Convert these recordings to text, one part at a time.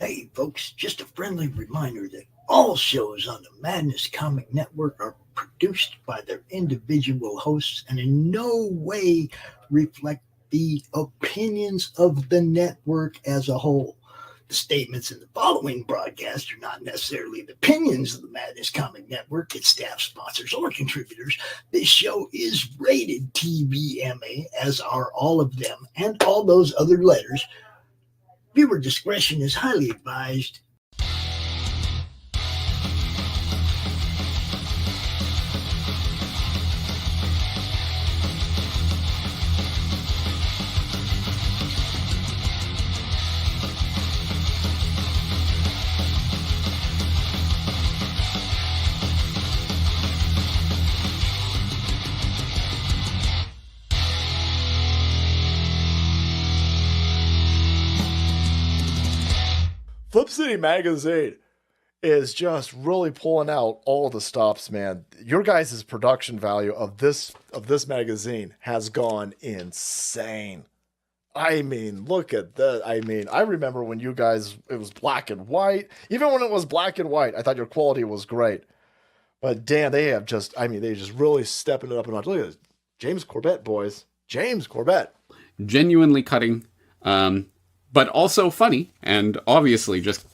Hey, folks, just a friendly reminder that all shows on the Madness Comic Network are produced by their individual hosts and in no way reflect the opinions of the network as a whole. The statements in the following broadcast are not necessarily the opinions of the Madness Comic Network, its staff, sponsors, or contributors. This show is rated TVMA, as are all of them and all those other letters. Viewer discretion is highly advised. Flip City Magazine is just really pulling out all the stops, man. Your guys' production value of this magazine has gone insane. I mean, look at that. I mean, I remember when you guys, it was black and white. Even when it was black and white, I thought your quality was great. But damn, they have just, I mean, they just really stepping it up a notch. Look at this. James Corbett, boys. James Corbett. Genuinely cutting. But also funny, and obviously just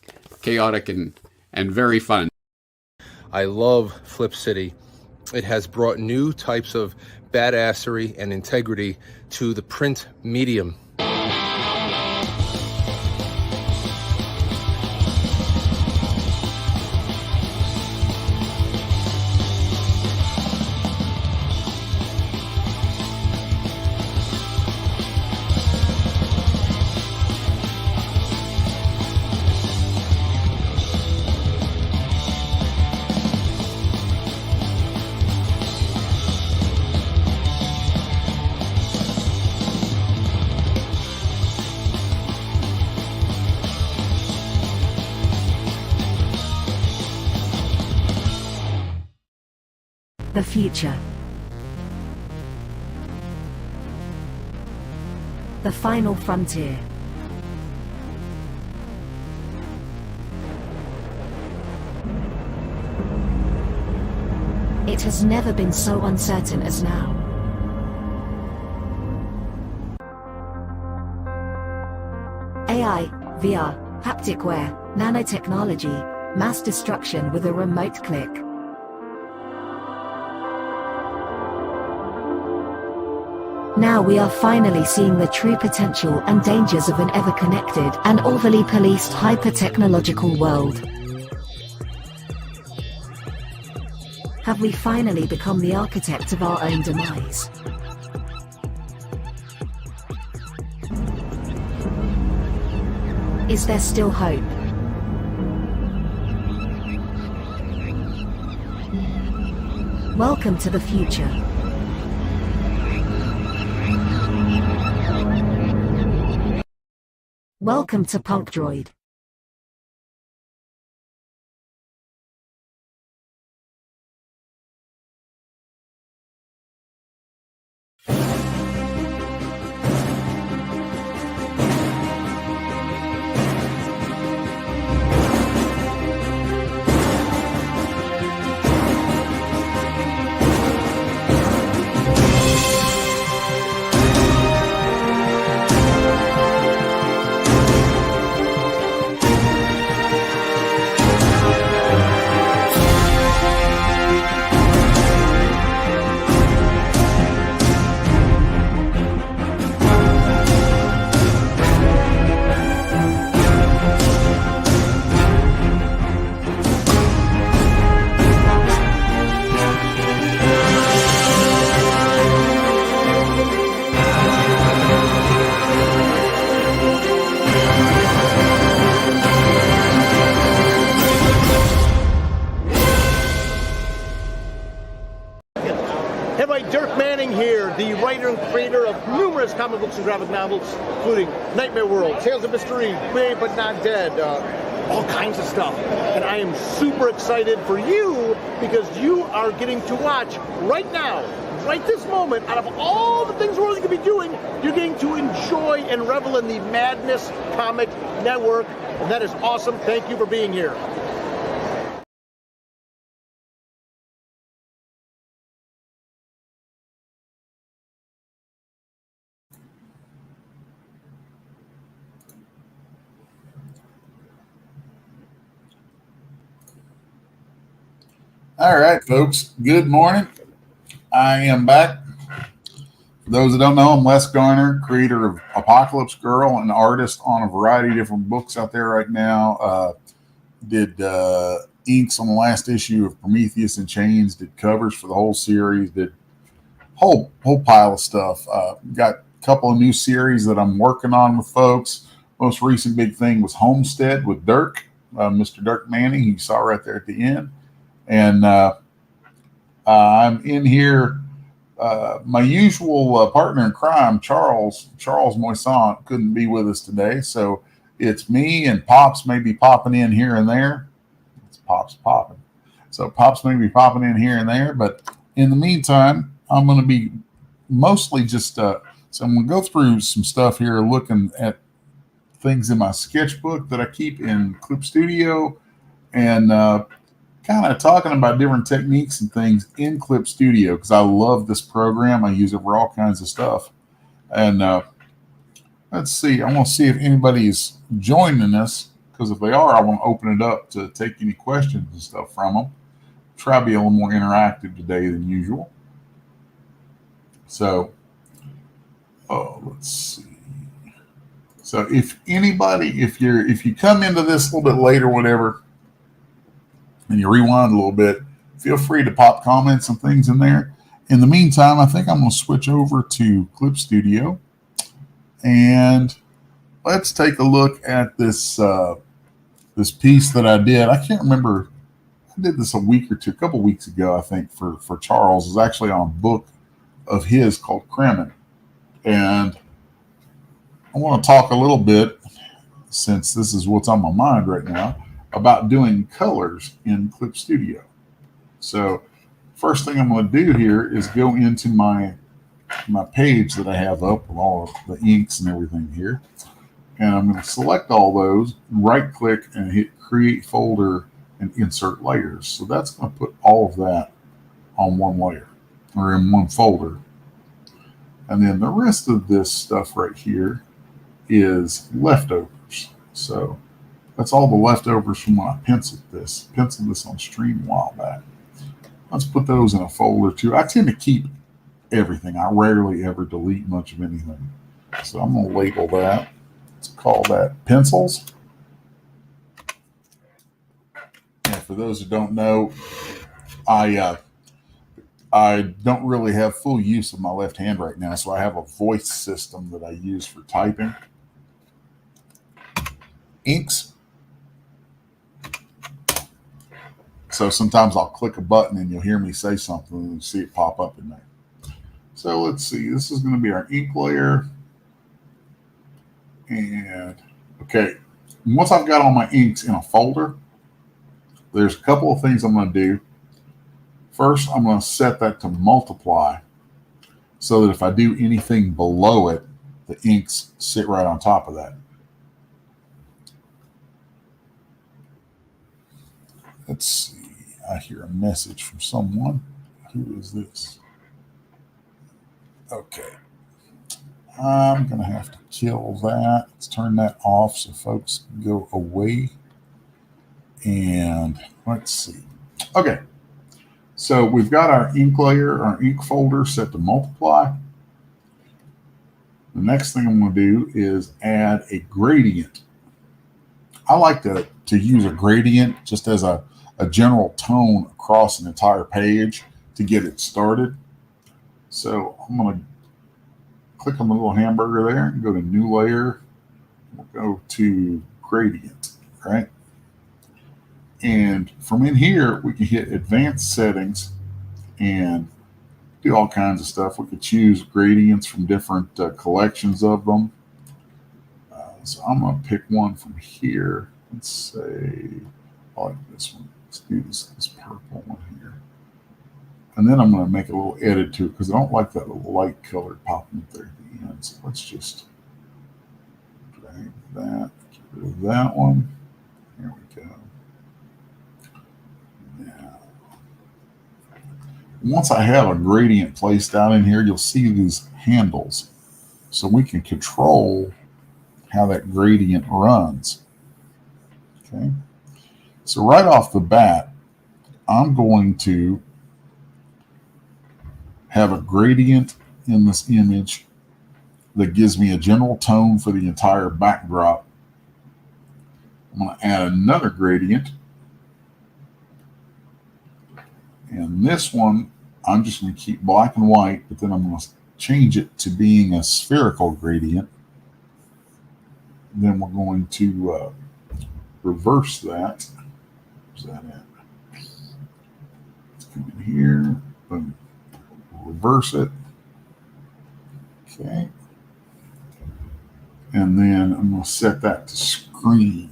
chaotic and very fun. I love Flip City. It has brought new types of badassery and integrity to the print medium. The future. The final frontier. It has never been so uncertain as now. AI, VR, haptic wear, nanotechnology, mass destruction with a remote click. Now we are finally seeing the true potential and dangers of an ever-connected and overly policed hyper-technological world. Have we finally become the architect of our own demise? Is there still hope? Welcome to the future. Welcome to Punk Droid. The writer and creator of numerous comic books and graphic novels, including Nightmare World, Tales of Mystery, Brave but Not Dead, all kinds of stuff. And I am super excited for you because you are getting to watch right now right this moment, out of all the things we're going to be doing, you're getting to enjoy and revel in the Madness Comic Network. And that is awesome. Thank you for being here. All right, folks. Good morning. I am back. For those that don't know, I'm Les Garner, creator of Apocalypse Girl, an artist on a variety of different books out there right now. Did inks on the last issue of Prometheus and Chains, did covers for the whole series, did whole pile of stuff. Got a couple of new series that I'm working on with folks. Most recent big thing was Homestead with Dirk, Mr. Dirk Manning, who you saw right there at the end. And I'm in here. My usual partner in crime, Charles Moisant, couldn't be with us today. So it's me and Pops may be popping in here and there. It's Pops popping. So Pops may be popping in here and there. But in the meantime, I'm going to be mostly just, so I'm going to go through some stuff here, looking at things in my sketchbook that I keep in Clip Studio, and kind of talking about different techniques and things in Clip Studio, because I love this program. I use it for all kinds of stuff. And let's see. I want to see if anybody's joining us, because if they are, I want to open it up to take any questions and stuff from them. Try to be a little more interactive today than usual. So, let's see. So if anybody, if you come into this a little bit later, whatever, and you rewind a little bit, feel free to pop comments and things in there. In the meantime, I think I'm going to switch over to Clip Studio, and let's take a look at this this piece that I did. I can't remember. I did this a couple weeks ago, I think, for Charles. It's actually on a book of his called Kremen. And I want to talk a little bit, since this is what's on my mind right now, about doing colors in Clip Studio. So first thing I'm going to do here is go into my page that I have up with all of the inks and everything here. And I'm going to select all those, right click and hit create folder and insert layers. So that's going to put all of that on one layer or in one folder. And then the rest of this stuff right here is leftovers. So that's all the leftovers from when I penciled this on stream a while back. Let's put those in a folder too. I tend to keep everything. I rarely ever delete much of anything. So I'm going to label that. Let's call that pencils. And for those who don't know, I don't really have full use of my left hand right now, so I have a voice system that I use for typing. Inks. So sometimes I'll click a button and you'll hear me say something and you see it pop up in there. So let's see. This is going to be our ink layer. And okay, once I've got all my inks in a folder, there's a couple of things I'm going to do. First, I'm going to set that to multiply so that if I do anything below it, the inks sit right on top of that. Let's see. I hear a message from someone. Who is this? Okay. I'm going to have to kill that. Let's turn that off so folks can go away. And let's see. Okay. So we've got our ink layer, our ink folder set to multiply. The next thing I'm going to do is add a gradient. I like to use a gradient just as a general tone across an entire page to get it started. So I'm going to click on the little hamburger there and go to new layer. We'll go to gradient, right? And from in here, we can hit advanced settings and do all kinds of stuff. We could choose gradients from different collections of them. So I'm going to pick one from here. Let's say, I like this one. Let's do this purple one here. And then I'm going to make a little edit to it because I don't like that little light color popping up there at the end. So let's just drag that, get rid of that one. There we go. Now, once I have a gradient placed out in here, you'll see these handles. So we can control how that gradient runs. Okay. So right off the bat, I'm going to have a gradient in this image that gives me a general tone for the entire backdrop. I'm going to add another gradient. And this one, I'm just going to keep black and white, but then I'm going to change it to being a spherical gradient. Then we're going to reverse that. Where's that at? Let's come in here. Boom. Reverse it. Okay. And then I'm going to set that to screen.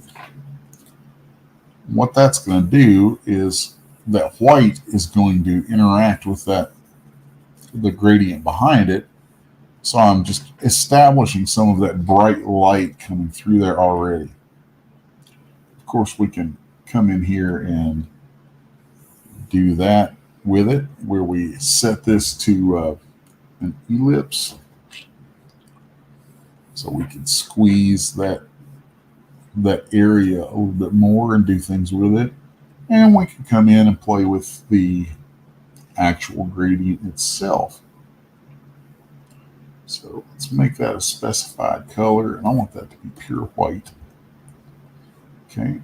What that's going to do is that white is going to interact with the gradient behind it. So I'm just establishing some of that bright light coming through there already. Of course, we can come in here and do that with it, where we set this to an ellipse. So we can squeeze that area a little bit more and do things with it. And we can come in and play with the actual gradient itself. So let's make that a specified color, and I want that to be pure white. Okay.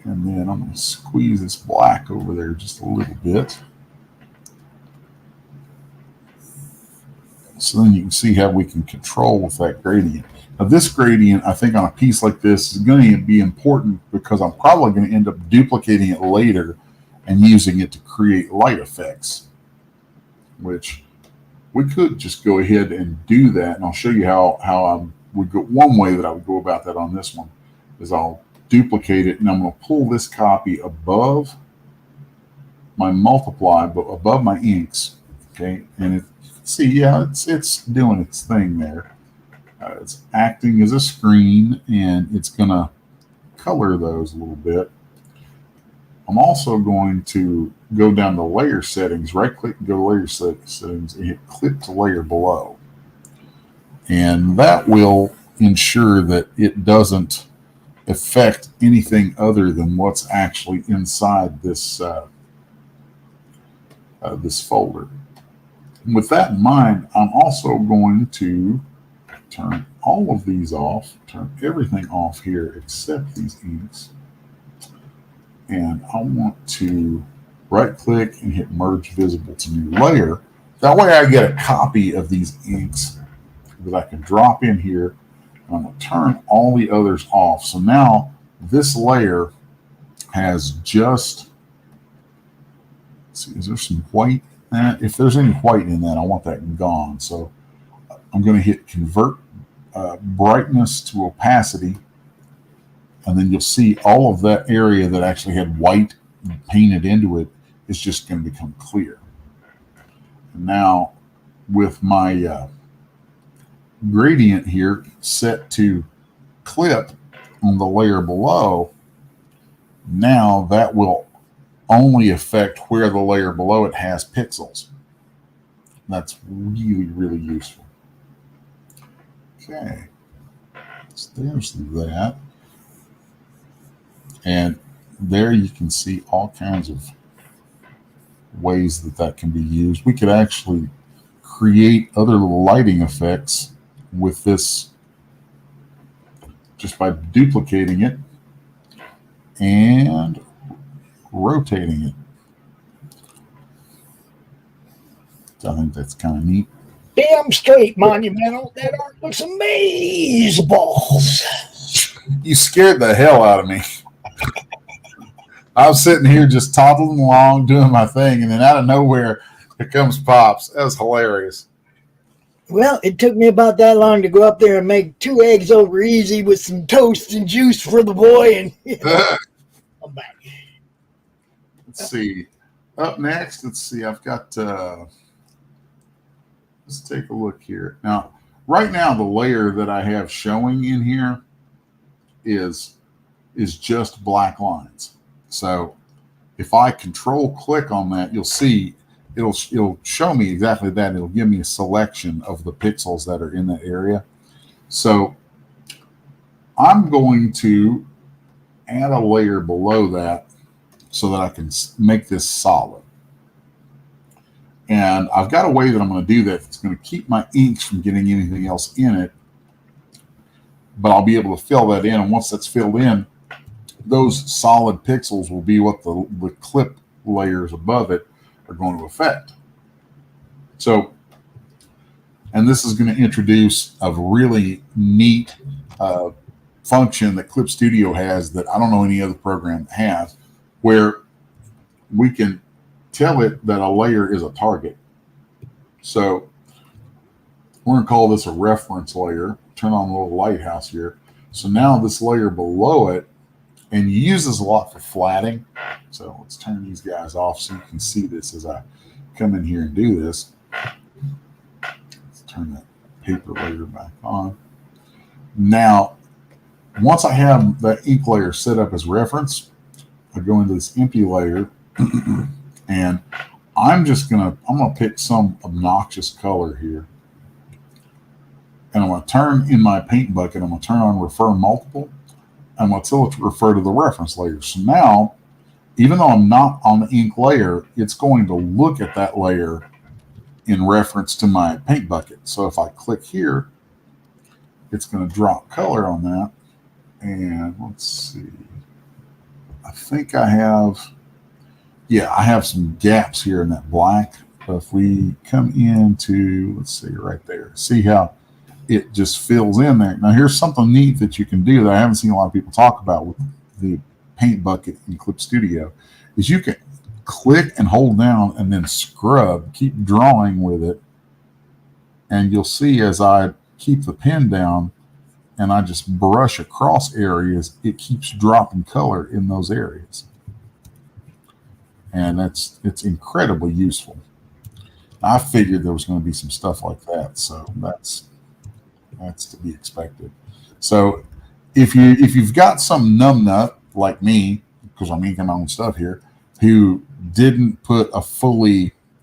And then I'm going to squeeze this black over there just a little bit. So then you can see how we can control with that gradient. Now this gradient, I think on a piece like this is going to be important because I'm probably going to end up duplicating it later and using it to create light effects, which we could just go ahead and do that. And I'll show you how I would go. One way that I would go about that on this one is I'll duplicate it, and I'm going to pull this copy above my multiply, but above my inks. Okay, and see, yeah, it's doing its thing there. It's acting as a screen, and it's going to color those a little bit. I'm also going to go down to layer settings, right click, go to layer settings, and hit clip to layer below. And that will ensure that it doesn't affect anything other than what's actually inside this this folder. And with that in mind, I'm also going to turn all of these off, turn everything off here except these inks. And I want to right click and hit merge visible to new layer. That way I get a copy of these inks that I can drop in here. I'm going to turn all the others off. So now this layer has just, let's see, is there some white in that? If there's any white in that, I want that gone. So I'm going to hit convert brightness to opacity. And then you'll see all of that area that actually had white painted into it is just going to become clear. And now with my gradient here set to clip on the layer below, now that will only affect where the layer below it has pixels. That's really, really useful. Okay, so there's that. And there you can see all kinds of ways that can be used. We could actually create other lighting effects with this just by duplicating it and rotating it. So I think that's kind of neat. Damn straight, Monumental. That art looks amazeballs. You scared the hell out of me. I was sitting here just toddling along, doing my thing, and then out of nowhere, here comes Pops. That was hilarious. Well, it took me about that long to go up there and make 2 eggs over easy with some toast and juice for the boy, and I'm back. Let's see. Up next, let's see. I've got. Let's take a look here. Now, right now, the layer that I have showing in here is just black lines. So if I control click on that, you'll see it'll show me exactly that. It'll give me a selection of the pixels that are in that area. So I'm going to add a layer below that so that I can make this solid. And I've got a way that I'm going to do that. It's going to keep my inks from getting anything else in it, but I'll be able to fill that in. And once that's filled in, those solid pixels will be what the clip layers above it are going to affect. So, and this is going to introduce a really neat function that Clip Studio has that I don't know any other program has, where we can tell it that a layer is a target. So we're going to call this a reference layer. Turn on the little lighthouse here. So now this layer below it, and you use this a lot for flatting. So let's turn these guys off so you can see this as I come in here and do this. Let's turn that paper layer back on. Now, once I have the ink layer set up as reference, I go into this empty layer and I'm gonna pick some obnoxious color here. And I'm gonna turn in my paint bucket, I'm gonna turn on refer multiple. I'm gonna tell it to refer to the reference layer. So now, even though I'm not on the ink layer, it's going to look at that layer in reference to my paint bucket. So if I click here, it's gonna drop color on that. And let's see, I think I have some gaps here in that black. But if we come into, let's see right there, see how it just fills in there. Now here's something neat that you can do that I haven't seen a lot of people talk about with the paint bucket in Clip Studio, is you can click and hold down and then scrub, keep drawing with it. And you'll see as I keep the pen down and I just brush across areas, it keeps dropping color in those areas. And it's incredibly useful. I figured there was going to be some stuff like that, so that's to be expected. So if you've got some numbnut like me, because I'm inking my own stuff here, who didn't put a full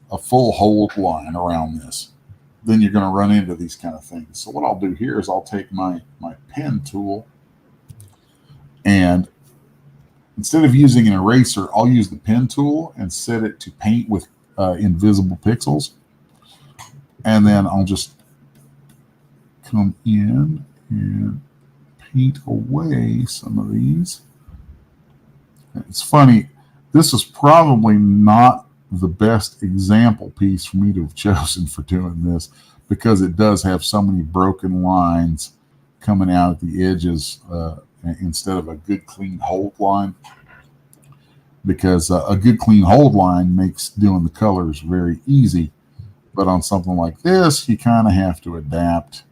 hold line around this, then you're going to run into these kind of things. So what I'll do here is I'll take my pen tool, and instead of using an eraser, I'll use the pen tool and set it to paint with invisible pixels. And then I'll just come in and paint away some of these. It's funny, this is probably not the best example piece for me to have chosen for doing this, because it does have so many broken lines coming out at the edges instead of a good clean hold line, because a good clean hold line makes doing the colors very easy. But on something like this, you kind of have to adapt.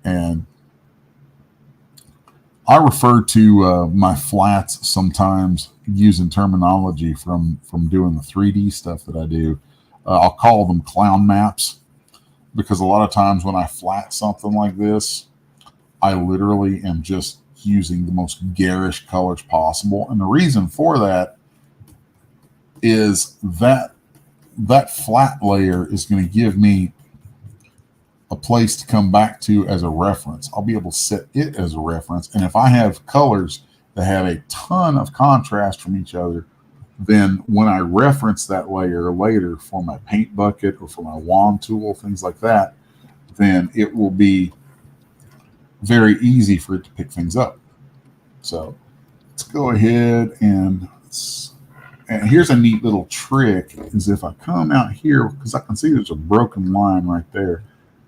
And I refer to my flats sometimes using terminology from doing the 3D stuff that I do. I'll call them clown maps, because a lot of times when I flat something like this, I literally am just using the most garish colors possible. And the reason for that is that flat layer is going to give me a place to come back to as a reference. I'll be able to set it as a reference. And if I have colors that have a ton of contrast from each other, then when I reference that layer later for my paint bucket or for my wand tool, things like that, then it will be very easy for it to pick things up. So let's go ahead and here's a neat little trick, is if I come out here, because I can see there's a broken line right there,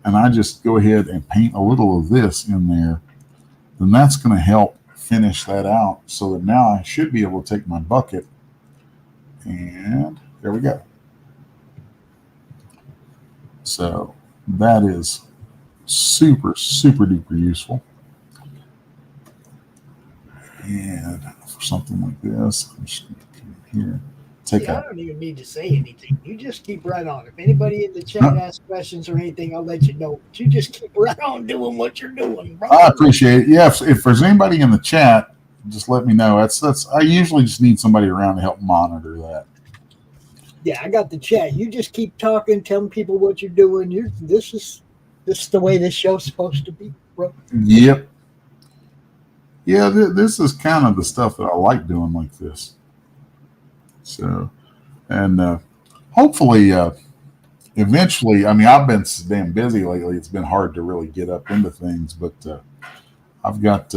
and I just go ahead and paint a little of this in there, then that's going to help finish that out, so that now I should be able to take my bucket, and there we go. So that is super, super duper useful. And for something like this, I'm just going to come here. See, I don't even need to say anything. You just keep right on. If anybody in the chat asks questions or anything, I'll let you know. But you just keep right on doing what you're doing, bro. I appreciate it. Yeah, if there's anybody in the chat, just let me know. That's. I usually just need somebody around to help monitor that. Yeah, I got the chat. You just keep talking, telling people what you're doing. This is the way this show's supposed to be, bro. Yep. Yeah, this is kind of the stuff that I like doing like this. So, and hopefully, eventually, I mean, I've been so damn busy lately. It's been hard to really get up into things, but I've got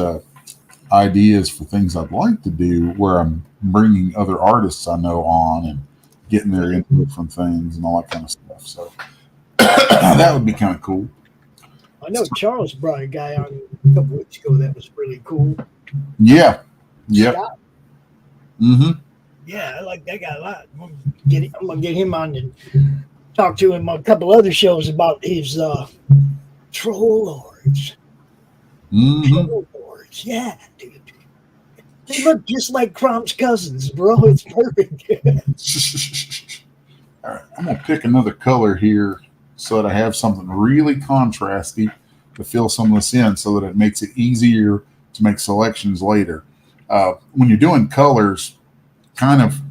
ideas for things I'd like to do where I'm bringing other artists I know on and getting their input from things and all that kind of stuff. So that would be kind of cool. I know Charles brought a guy on a couple weeks ago that was really cool. Yeah. Yep. Mm-hmm. Yeah, I like that guy a lot. I'm gonna get him on and talk to him on a couple other shows about his troll lords. Mm-hmm. Troll lords, yeah, dude. They look just like Crom's cousins, bro. It's perfect. All right, I'm gonna pick another color here so that I have something really contrasty to fill some of this in, so that it makes it easier to make selections later. When you're doing colors, kind of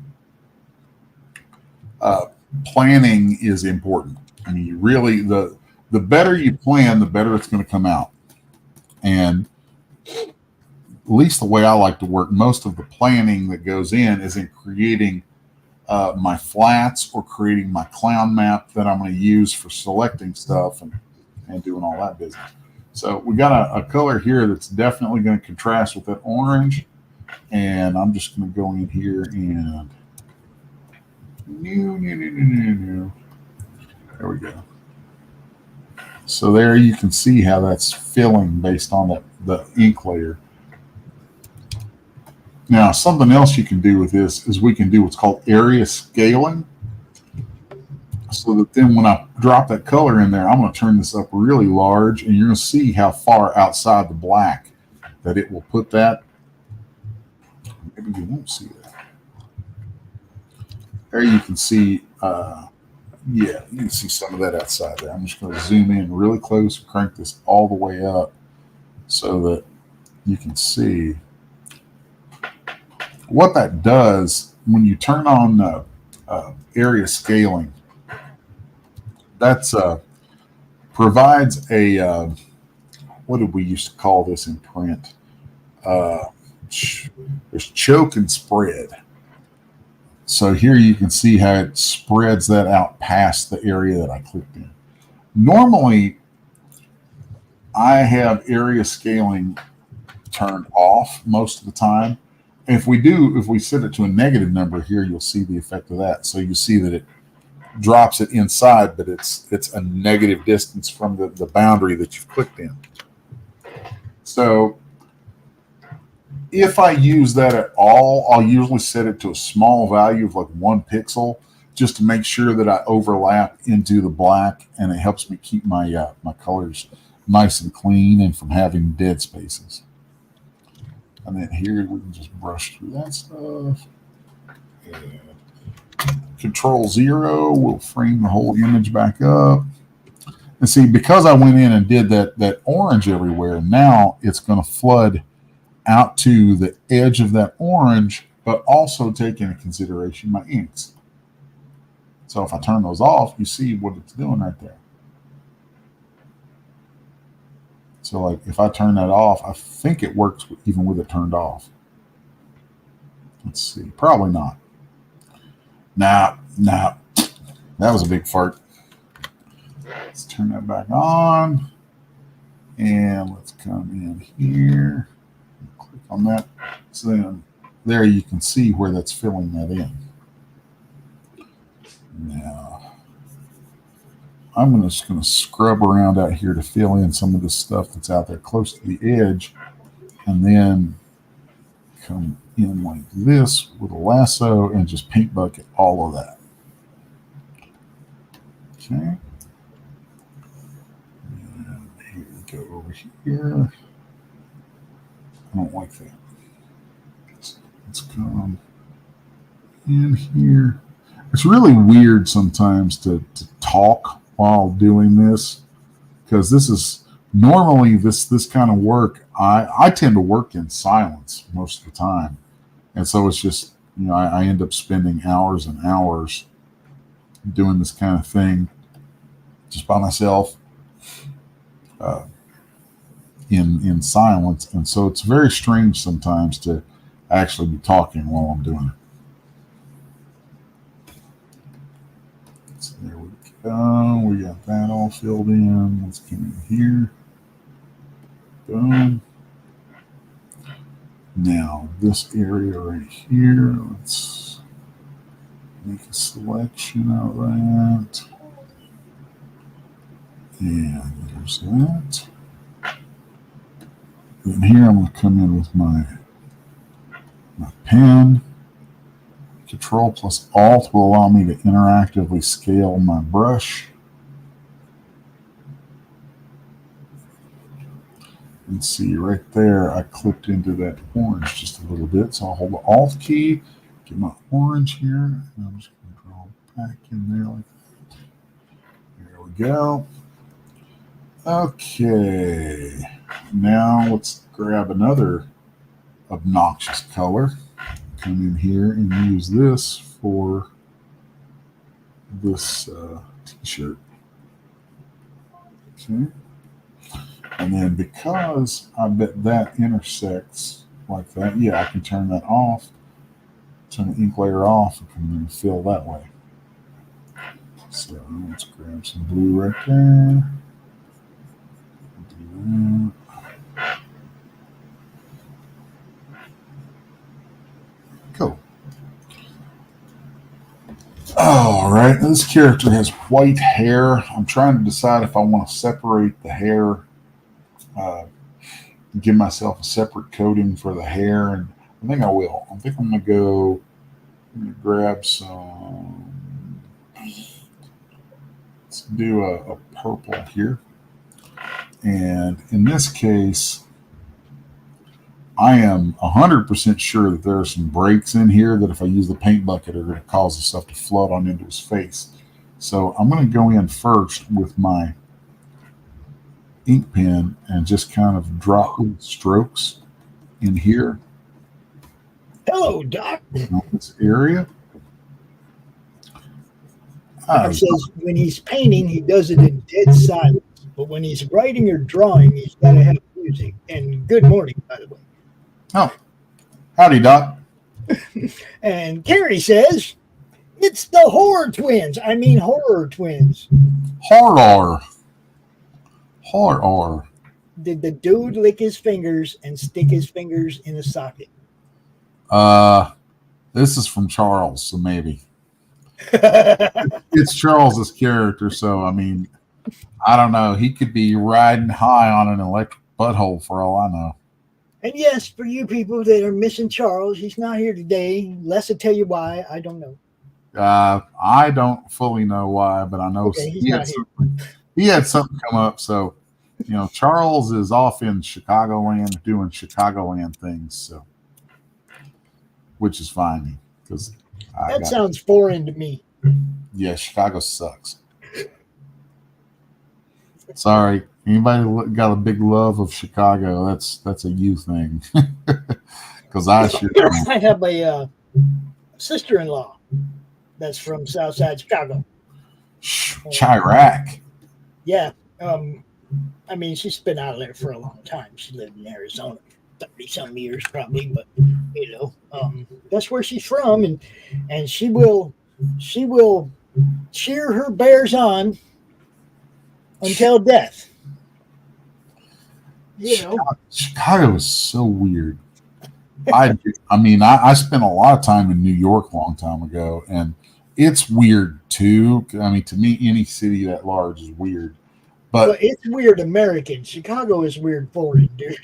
planning is important. I mean, you really the better you plan, the better it's going to come out. And at least the way I like to work, most of the planning that goes in is in creating my flats or creating my clown map that I'm going to use for selecting stuff and doing all that business. So we got a color here that's definitely going to contrast with that orange. And I'm just going to go in here and there we go. So there you can see how that's filling based on the ink layer. Now, something else you can do with this is we can do what's called area scaling. So that then when I drop that color in there, I'm going to turn this up really large, and you're going to see how far outside the black that it will put that. Maybe you won't see that. There you can see, yeah, you can see some of that outside there. I'm just going to zoom in really close and crank this all the way up so that you can see what that does when you turn on area scaling. That's provides a what did we used to call this in print? There's choke and spread. So here you can see how it spreads that out past the area that I clicked in. Normally, I have area scaling turned off most of the time. If we set it to a negative number here, you'll see the effect of that. So you see that it drops it inside, but it's a negative distance from the boundary that you've clicked in. So if I use that at all, I'll usually set it to a small value of like 1 pixel just to make sure that I overlap into the black, and it helps me keep my my colors nice and clean and from having dead spaces. And then here we can just brush through that stuff. And Control-0 will frame the whole image back up. And see, because I went in and did that orange everywhere, now it's going to flood out to the edge of that orange, but also take into consideration my inks. So if I turn those off, you see what it's doing right there. So like if I turn that off, I think it works even with it turned off. Let's see, probably not. Nah, that was a big fart. Let's turn that back on. And let's come in here. Click on that. So then there you can see where that's filling that in. Now, I'm just going to scrub around out here to fill in some of the stuff that's out there close to the edge, and then come in like this with a lasso and just paint bucket all of that. Okay. And here we go over here. I don't like that. Let's come in here. It's really weird sometimes to talk while doing this, because this is normally this kind of work. I tend to work in silence most of the time, and so it's just, you know, I end up spending hours and hours doing this kind of thing just by myself in silence, and so it's very strange sometimes to actually be talking while I'm doing it. So there we go. We got that all filled in. Let's come in here. Boom. Now this area right here, let's make a selection of that. And there's that. Then here I'm going to come in with my pen. Control plus Alt will allow me to interactively scale my brush. And see right there, I clipped into that orange just a little bit. So I'll hold the Alt key, get my orange here, and I'm just going to draw back in there like that. There we go. Okay. Now let's grab another obnoxious color. Come in here and use this for this t-shirt. Okay. And then because I bet that intersects like that, yeah, I can turn that off, turn the ink layer off, and come in and fill that way. So let's grab some blue right there. Do that. Cool. All right, this character has white hair. I'm trying to decide if I want to separate the hair, give myself a separate coating for the hair, and I think I will. I think I'm going to grab some, let's do a purple here. And in this case, I am 100% sure that there are some breaks in here that if I use the paint bucket are going to cause the stuff to flood on into his face. So I'm going to go in first with my ink pen and just kind of drop strokes in here. Hello, Doc. In this area. Doc says when he's painting, he does it in dead silence. But when he's writing or drawing, he's got to have music. And good morning, by the way. Oh, howdy, Doc. And Carrie says, it's the horror twins. I mean, horror twins. Horror. Horror. Did the dude lick his fingers and stick his fingers in a socket? This is from Charles, so maybe. It's Charles's character, so I mean, I don't know. He could be riding high on an electric butthole for all I know. And yes, for you people that are missing Charles, he's not here today. Les will tell you why. I don't know. I don't fully know why, but I know okay, he had something come up. So, you know, Charles is off in Chicagoland doing Chicagoland things, so which is fine because that sounds foreign to me. Yeah, Chicago sucks. Sorry, anybody got a big love of Chicago? That's a you thing. Because I have a sister-in-law that's from Southside Chicago. Chirac. Yeah. I mean, she's been out of there for a long time. She lived in Arizona for 30-some years probably, but you know, that's where she's from, and she will cheer her bears on until death. You know, Chicago is so weird. I mean, I spent a lot of time in New York a long time ago, and it's weird too. I mean, to me, any city that large is weird. But it's weird American. Chicago is weird foreign, dude.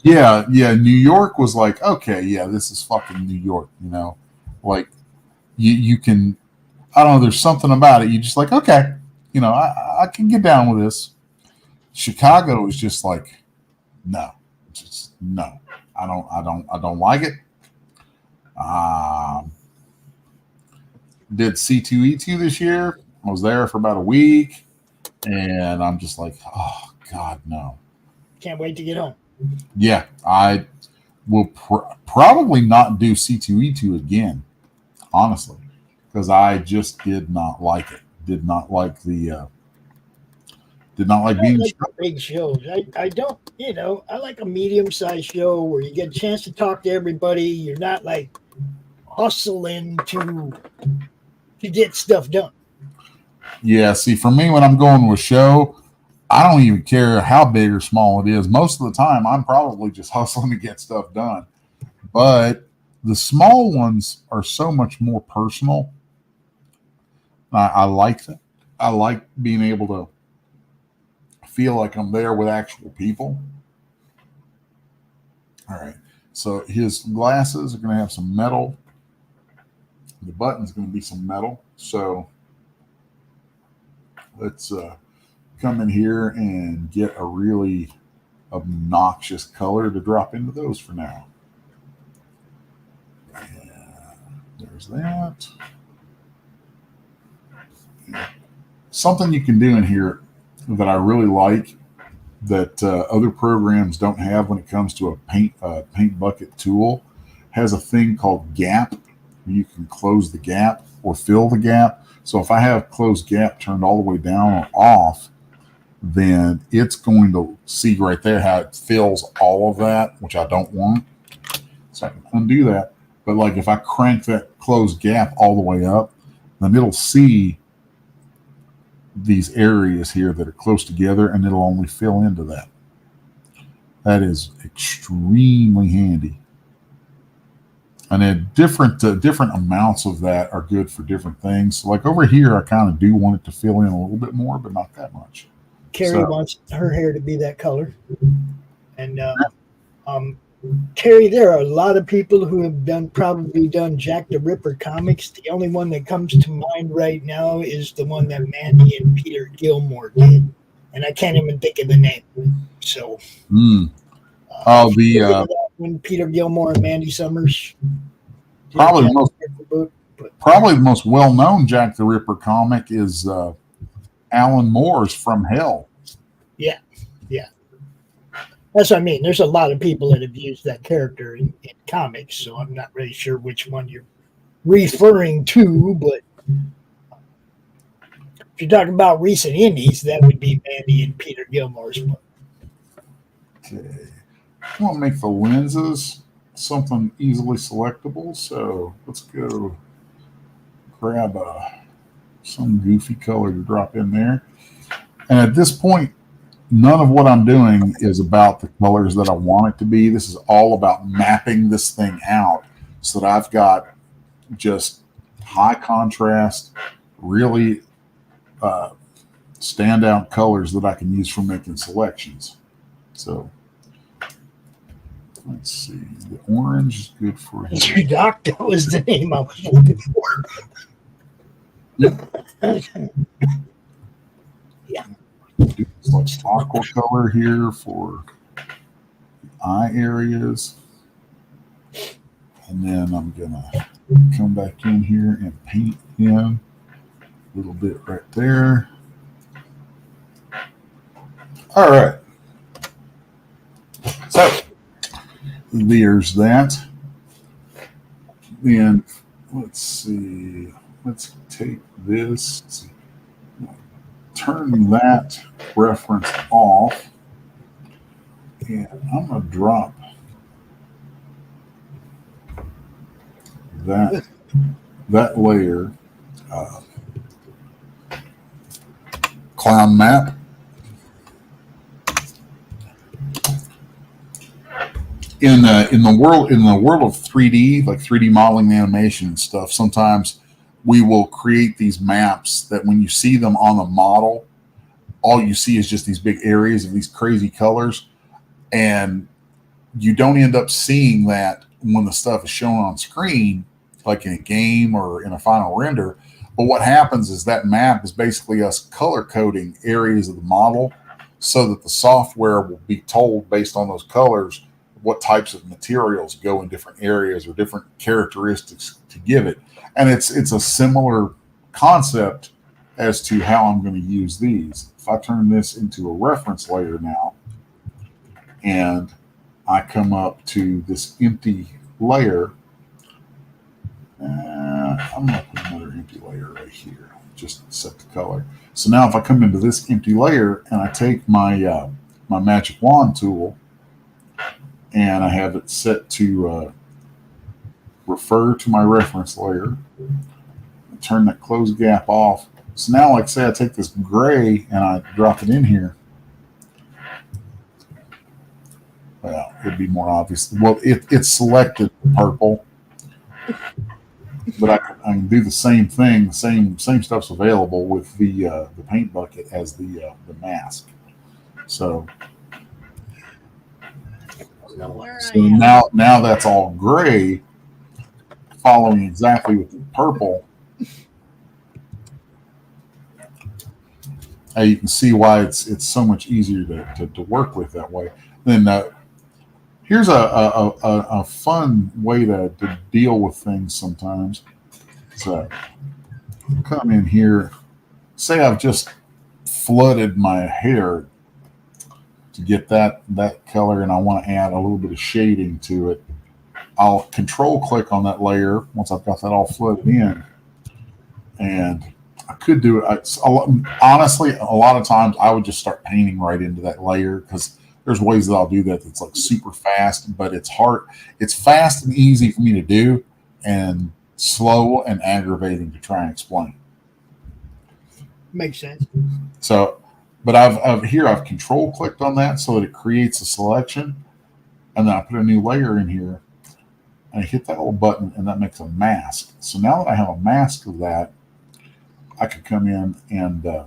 yeah. New York was like, okay, yeah, this is fucking New York, you know? Like, you can, I don't know, there's something about it. You just like, okay, you know, I can get down with this. Chicago is just like, no, just no. I don't like it. did C2E2 this year. I was there for about a week, and I'm just like, oh God, no. Can't wait to get home. Yeah, I will probably not do C2E2 again, honestly, because I just did not like it. Did not like being like big shows. I don't, I like a medium-sized show where you get a chance to talk to everybody. You're not like hustling to get stuff done. Yeah, see, for me, when I'm going to a show, I don't even care how big or small it is. Most of the time, I'm probably just hustling to get stuff done. But the small ones are so much more personal. I like that. I like being able to feel like I'm there with actual people. All right. So his glasses are going to have some metal. The button's going to be some metal. So let's come in here and get a really obnoxious color to drop into those for now. And there's that. Something you can do in here that I really like that other programs don't have when it comes to a paint bucket tool has a thing called gap. You can close the gap or fill the gap. So if I have closed gap turned all the way down or off, then it's going to see right there how it fills all of that, which I don't want. So I can undo that. But like if I crank that closed gap all the way up, then it'll see these areas here that are close together, and it'll only fill into that. That is extremely handy. And then different amounts of that are good for different things. So like over here, I kind of do want it to fill in a little bit more, but not that much. Carrie wants her hair to be that color. And Carrie, there are a lot of people who have probably done Jack the Ripper comics. The only one that comes to mind right now is the one that Mandy and Peter Gilmore did, and I can't even think of the name. So, when Peter Gilmore and Mandy Summers, probably the most well-known Jack the Ripper comic is Alan Moore's From Hell. Yeah. That's what I mean. There's a lot of people that have used that character in comics, so I'm not really sure which one you're referring to, but if you're talking about recent indies, that would be Mandy and Peter Gilmore's book. Okay. I want to make the lenses something easily selectable, so let's go grab some goofy color to drop in there. And at this point, none of what I'm doing is about the colors that I want it to be. This is all about mapping this thing out so that I've got just high contrast, really standout colors that I can use for making selections. So let's see. The orange is good for Mr. Doc, that was the name I was looking for. Yeah. Do this like aqua color here for the eye areas. And then I'm going to come back in here and paint in a little bit right there. All right. So there's that. Then let's see. Let's take this. Turn that reference off, and I'm going to drop that layer clown map. In the world of 3D, like 3D modeling, animation and stuff, sometimes we will create these maps that when you see them on the model, all you see is just these big areas of these crazy colors. And you don't end up seeing that when the stuff is shown on screen, like in a game or in a final render. But what happens is that map is basically us color coding areas of the model so that the software will be told based on those colors what types of materials go in different areas or different characteristics to give it. And it's a similar concept as to how I'm going to use these. If I turn this into a reference layer now, and I come up to this empty layer, I'm going to put another empty layer right here, just set the color. So now if I come into this empty layer and I take my my magic wand tool and I have it set to refer to my reference layer, and turn that close gap off. So now, like say I take this gray and I drop it in here. Well, it'd be more obvious. Well, it's selected purple, but I can do the same thing. Same stuff's available with the paint bucket as the mask. So now that's all gray, following exactly with the purple. You can see why it's so much easier to work with that way. Then here's a fun way to deal with things sometimes. So come in here, say I've just flooded my hair to get that color, and I want to add a little bit of shading to it. I'll control click on that layer once I've got that all flooded in, and I could do it. Honestly, a lot of times I would just start painting right into that layer, because there's ways that I'll do that that's like super fast, but it's hard. It's fast and easy for me to do, and slow and aggravating to try and explain. Makes sense. So, but I've control clicked on that so that it creates a selection, and then I put a new layer in here, and I hit that little button, and that makes a mask. So now that I have a mask of that, I could come in and I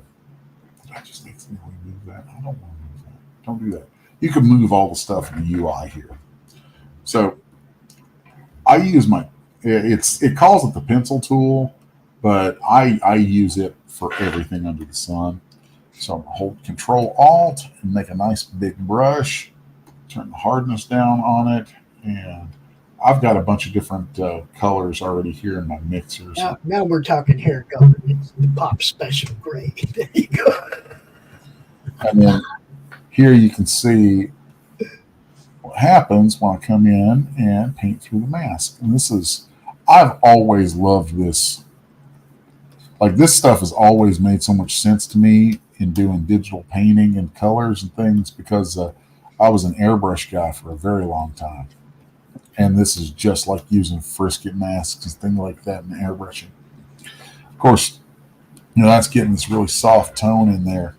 just accidentally move that. I don't want to move that. Don't do that. You can move all the stuff in the UI here. So I use it calls it the pencil tool, but I use it for everything under the sun. So I'm going to hold Control Alt and make a nice big brush, turn the hardness down on it, and I've got a bunch of different colors already here in my mixer. Now we're talking hair color. It's the Pop Special Gray. There you go. And then here you can see what happens when I come in and paint through the mask. And I've always loved this. Like, this stuff has always made so much sense to me in doing digital painting and colors and things, because I was an airbrush guy for a very long time. And this is just like using frisket masks and things like that in airbrushing. Of course, that's getting this really soft tone in there.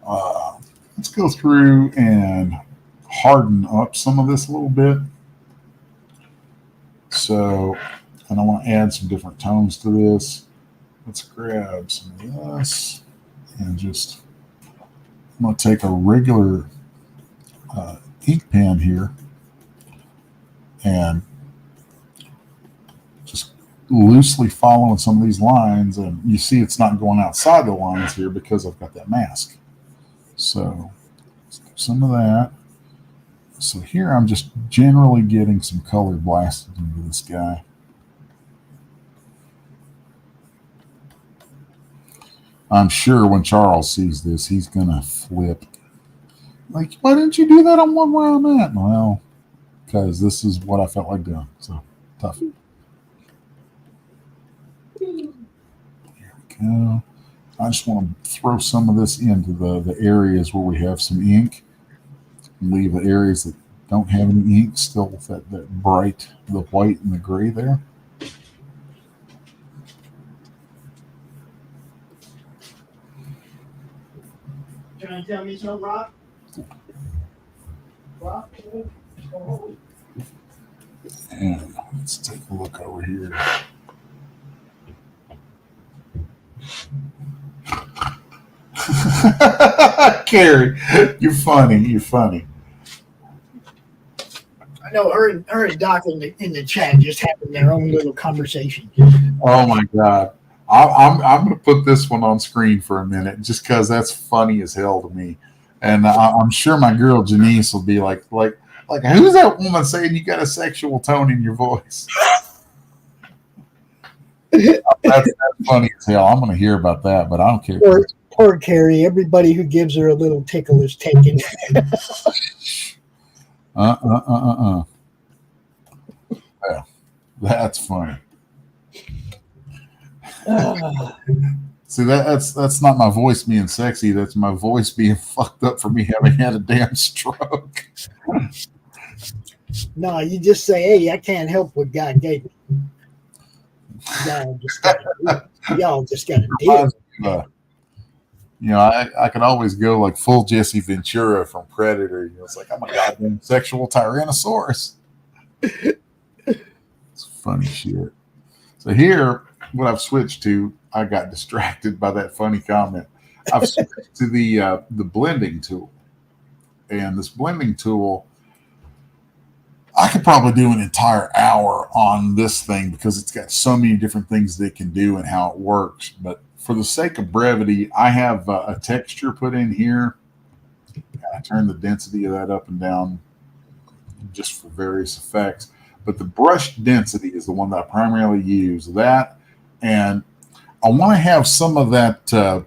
Let's go through and harden up some of this a little bit. So, and I want to add some different tones to this. Let's grab some of this and I'm going to take a regular ink pen here and just loosely following some of these lines. And you see it's not going outside the lines here because I've got that mask. So let's do some of that. So here I'm just generally getting some color blasted into this guy. I'm sure when Charles sees this, he's going to flip. Like, why didn't you do that on one where I'm at? Well, because this is what I felt like doing. So, tough. Here we go. I just want to throw some of this into the areas where we have some ink. And leave the areas that don't have any ink still with that bright, the white and the gray there. Trying to tell me something, Rob? And let's take a look over here. Carrie, you're funny. I know her and Doc in the chat just having their own little conversation. Oh my God. I'm going to put this one on screen for a minute just because that's funny as hell to me. And I'm sure my girl Janice will be like, who's that woman saying you got a sexual tone in your voice? That's funny as hell. I'm going to hear about that, but I don't care. Poor Carrie. Everybody who gives her a little tickle is taken. Yeah, that's funny. See, that's not my voice being sexy. That's my voice being fucked up for me having had a damn stroke. No, you just say, "Hey, I can't help what God gave me." Y'all just got to deal. You know, I could always go like full Jesse Ventura from Predator. You know, it's like I'm a goddamn sexual Tyrannosaurus. It's funny shit. So here, what I've switched to, I got distracted by that funny comment. I've switched to the blending tool, and this blending tool, I could probably do an entire hour on this thing because it's got so many different things that it can do and how it works. But for the sake of brevity, I have a texture put in here. I turn the density of that up and down just for various effects. But the brush density is the one that I primarily use. That, and I want to have some of that.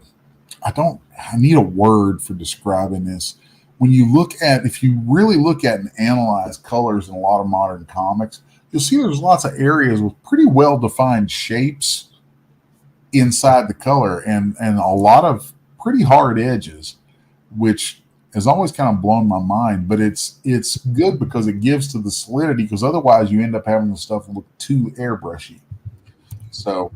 I need a word for describing this. When you look at, if you really look at and analyze colors in a lot of modern comics, you'll see there's lots of areas with pretty well-defined shapes inside the color and a lot of pretty hard edges, which has always kind of blown my mind. But it's good because it gives to the solidity, because otherwise you end up having the stuff look too airbrushy. So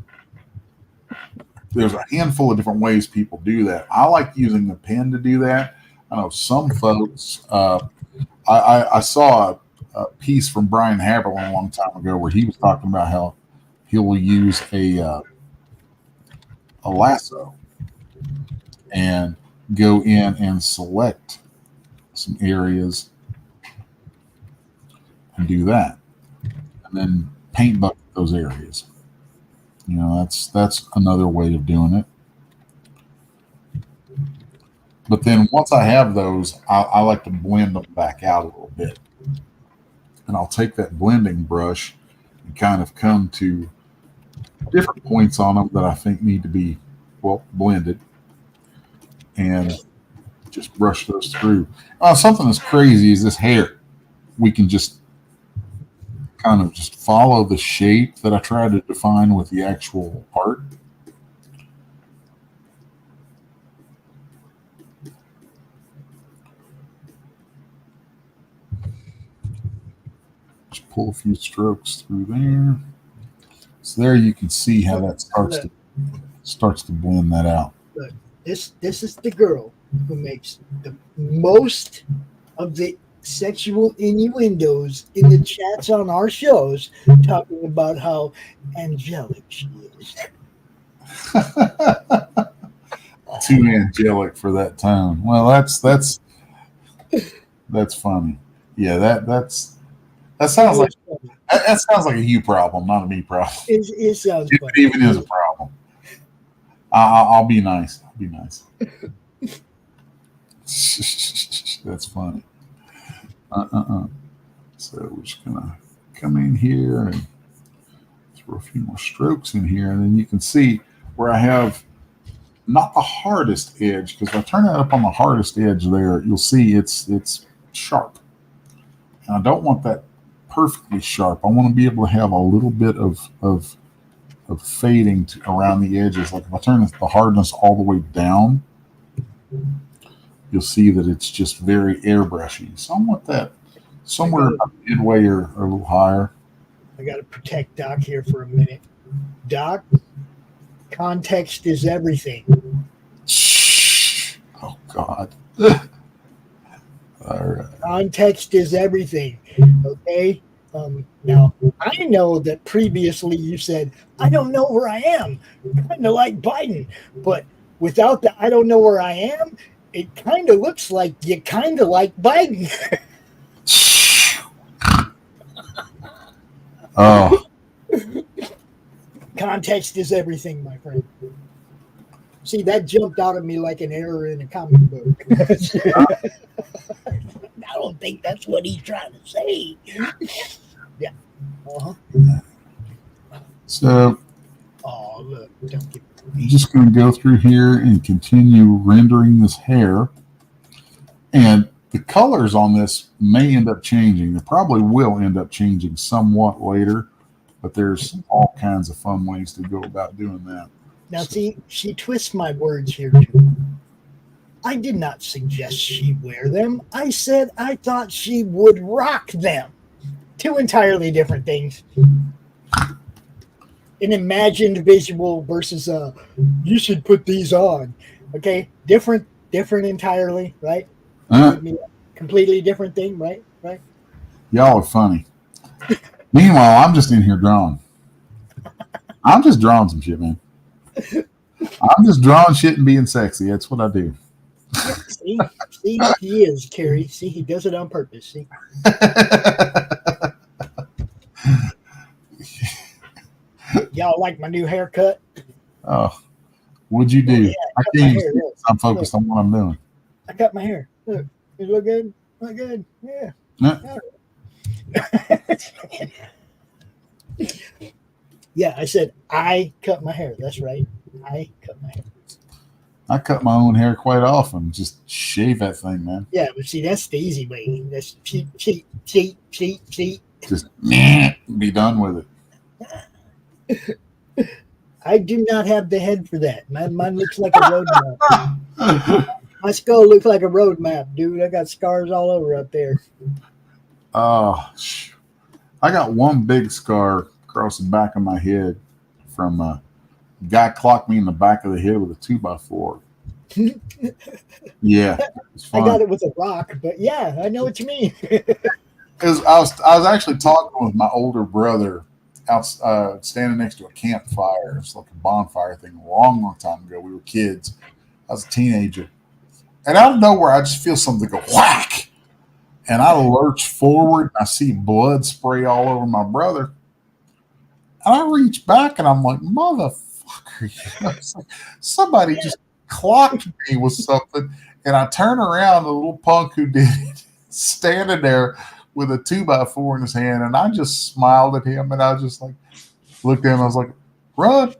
there's a handful of different ways people do that. I like using the pen to do that. I know some folks, I saw a piece from Brian Haberlin a long time ago where he was talking about how he will use a lasso and go in and select some areas and do that, and then paint bucket those areas. You know, that's another way of doing it. But then once I have those, I like to blend them back out a little bit. And I'll take that blending brush and kind of come to different points on them that I think need to be, well, blended, and just brush those through. Something as crazy as this hair, we can just kind of just follow the shape that I try to define with the actual art. Just pull a few strokes through there. So there you can see how that starts to blend that out. Look, this is the girl who makes the most of the sexual innuendos in the chats on our shows, talking about how angelic she is. Too angelic for that tone. Well, that's funny. Yeah, that sounds like a you problem, not a me problem. It sounds it funny. Even is a problem. I'll be nice. I'll be nice. That's funny. So we're just gonna come in here and throw a few more strokes in here, and then you can see where I have not the hardest edge, because if I turn that up on the hardest edge there, you'll see it's sharp. And I don't want that perfectly sharp. I want to be able to have a little bit of fading around the edges. Like if I turn the hardness all the way down, you'll see that it's just very airbrushy. So I want that somewhere midway or a little higher. I got to protect Doc here for a minute. Doc, context is everything. Oh, God. All right. Context is everything. Okay? Now, I know that previously you said, I don't know where I am. Kind of like Biden. But without the I don't know where I am, it kind of looks like you kind of like Biden. Oh. Context is everything, my friend. See, that jumped out at me like an error in a comic book. I don't think that's what he's trying to say. Yeah. Uh-huh. So look. Don't get I'm just going to go through here and continue rendering this hair. And the colors on this may end up changing. They probably will end up changing somewhat later, but there's all kinds of fun ways to go about doing that. Now, see, she twists my words here, too. I did not suggest she wear them. I said I thought she would rock them. Two entirely different things. An imagined visual versus you should put these on. Okay, different entirely, right? Completely different thing, right? Y'all are funny. Meanwhile, I'm just in here drawing. I'm just drawing some shit, man. I'm just drawing shit and being sexy. That's what I do. See, he is, Carrie. See, he does it on purpose. See. Y'all like my new haircut? Oh, what'd you do? Yeah, I can't even see. I'm focused on what I'm doing. I cut my hair. Look, it look good? Look good? Yeah. Yeah, I said I cut my hair. That's right. I cut my hair. I cut my own hair quite often. Just shave that thing, man. Yeah, but see, that's the easy way. That's cheat. Just be done with it. I do not have the head for that. Mine looks like a road map. My skull looks like a road map, dude. I got scars all over up there. Oh, I got one big scar across the back of my head from a guy clocked me in the back of the head with a 2x4. Yeah, I got it with a rock, but yeah, I know what you mean. Because I was actually talking with my older brother out standing next to a campfire. It's like a bonfire thing a long time ago. We were kids. I was a teenager. And out of nowhere, I just feel something go whack. And I lurch forward. And I see blood spray all over my brother. And I reach back and I'm like, motherfucker. You know, it's like somebody just clocked me with something. And I turn around, the little punk who did it, standing there with a 2x4 in his hand. And I just smiled at him. And I just like looked at him. I was like, run.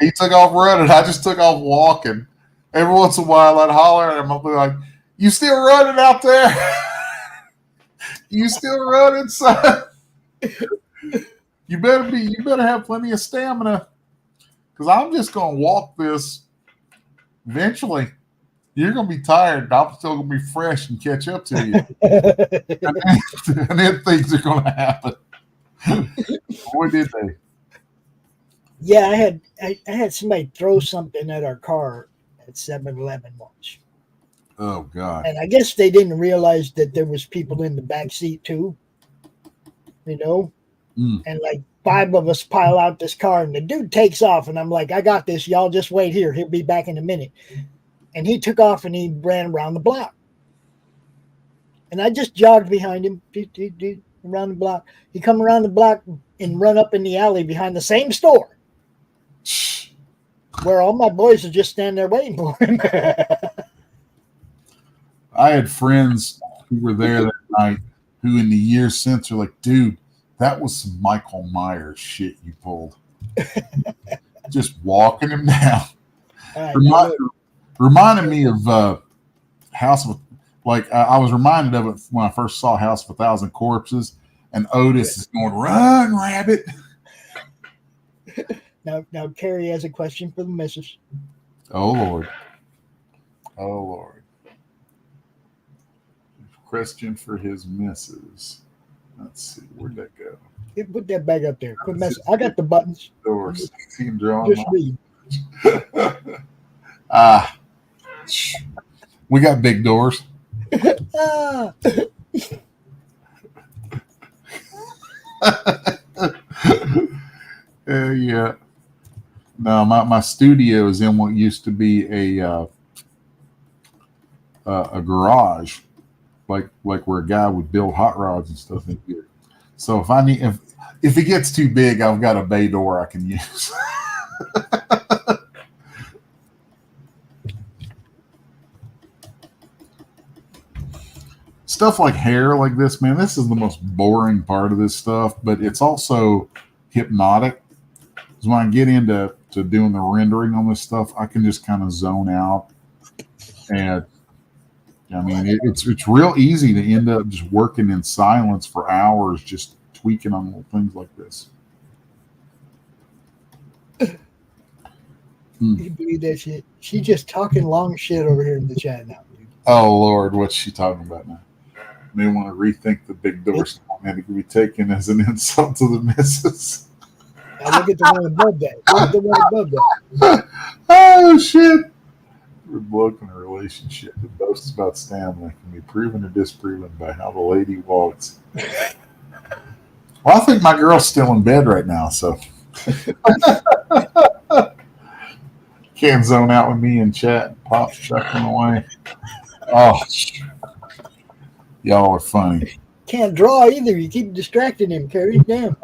He took off running. I just took off walking. Every once in a while, I'd holler at him. I'd be like, you still running out there? You still running, son? You better have plenty of stamina. Because I'm just going to walk this. Eventually, you're going to be tired. I'm still going to be fresh and catch up to you. and then things are going to happen. Boy, did they. Yeah, I had somebody throw something at our car at 7-Eleven once. Oh, God. And I guess they didn't realize that there was people in the back seat too, you know? And like 5 of us pile out this car and the dude takes off and I'm like, I got this. Y'all just wait here. He'll be back in a minute. And he took off and he ran around the block. And I just jogged behind him, around the block. He come around the block and run up in the alley behind the same store where all my boys are just standing there waiting for him. I had friends who were there that night who in the years since are like, dude, that was some Michael Myers shit you pulled. Just walking him down. Reminded me of House of, like, I was reminded of it when I first saw House of 1,000 Corpses, and Otis is going, run, rabbit. Now, Carrie has a question for the missus. Oh, Lord. Question for his missus. Let's see. Where'd that go? Put that back up there. Quit messing. I got the buttons. Doors. Just read. We got big doors. Yeah. No, my studio is in what used to be a garage, like where a guy would build hot rods and stuff in here. So if it gets too big, I've got a bay door I can use. stuff like hair like this, man, this is the most boring part of this stuff, but it's also hypnotic. Because when I get into doing the rendering on this stuff, I can just kind of zone out. And I mean, it's real easy to end up just working in silence for hours, just tweaking on little things like this. You can believe that shit? She's just talking long shit over here in the chat now. Dude. Oh, Lord, what's she talking about now? May want to rethink the big door comment. It could be taken as an insult to the missus. Now look at the one above that. Look at the one above that. Oh, shit. We're blocking a relationship that boasts about Stanley can be proven or disproven by how the lady walks. Well, I think my girl's still in bed right now, so can't zone out with me and chat and pop chucking away. Oh, y'all are funny. Can't draw either. You keep distracting him, Carrie. Damn.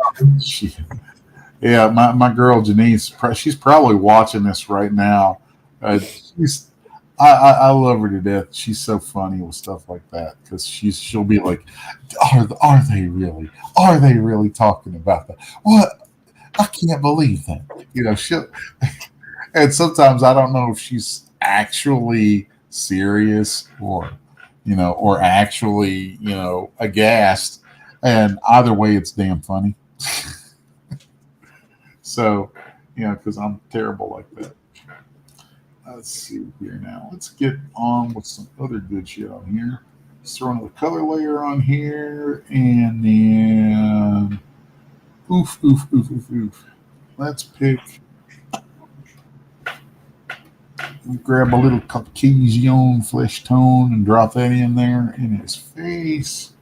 Yeah, my girl Janice, she's probably watching this right now. I love her to death. She's so funny with stuff like that because she'll be like, "Are they really? Are they really talking about that? What? I can't believe that." You know, and sometimes I don't know if she's actually serious or actually, aghast. And either way, it's damn funny. So, because I'm terrible like that. Let's see here now. Let's get on with some other good shit on here. Let's throw another color layer on here, and then oof. Let's pick. Grab a little Caucasian flesh tone and drop that in there in his face.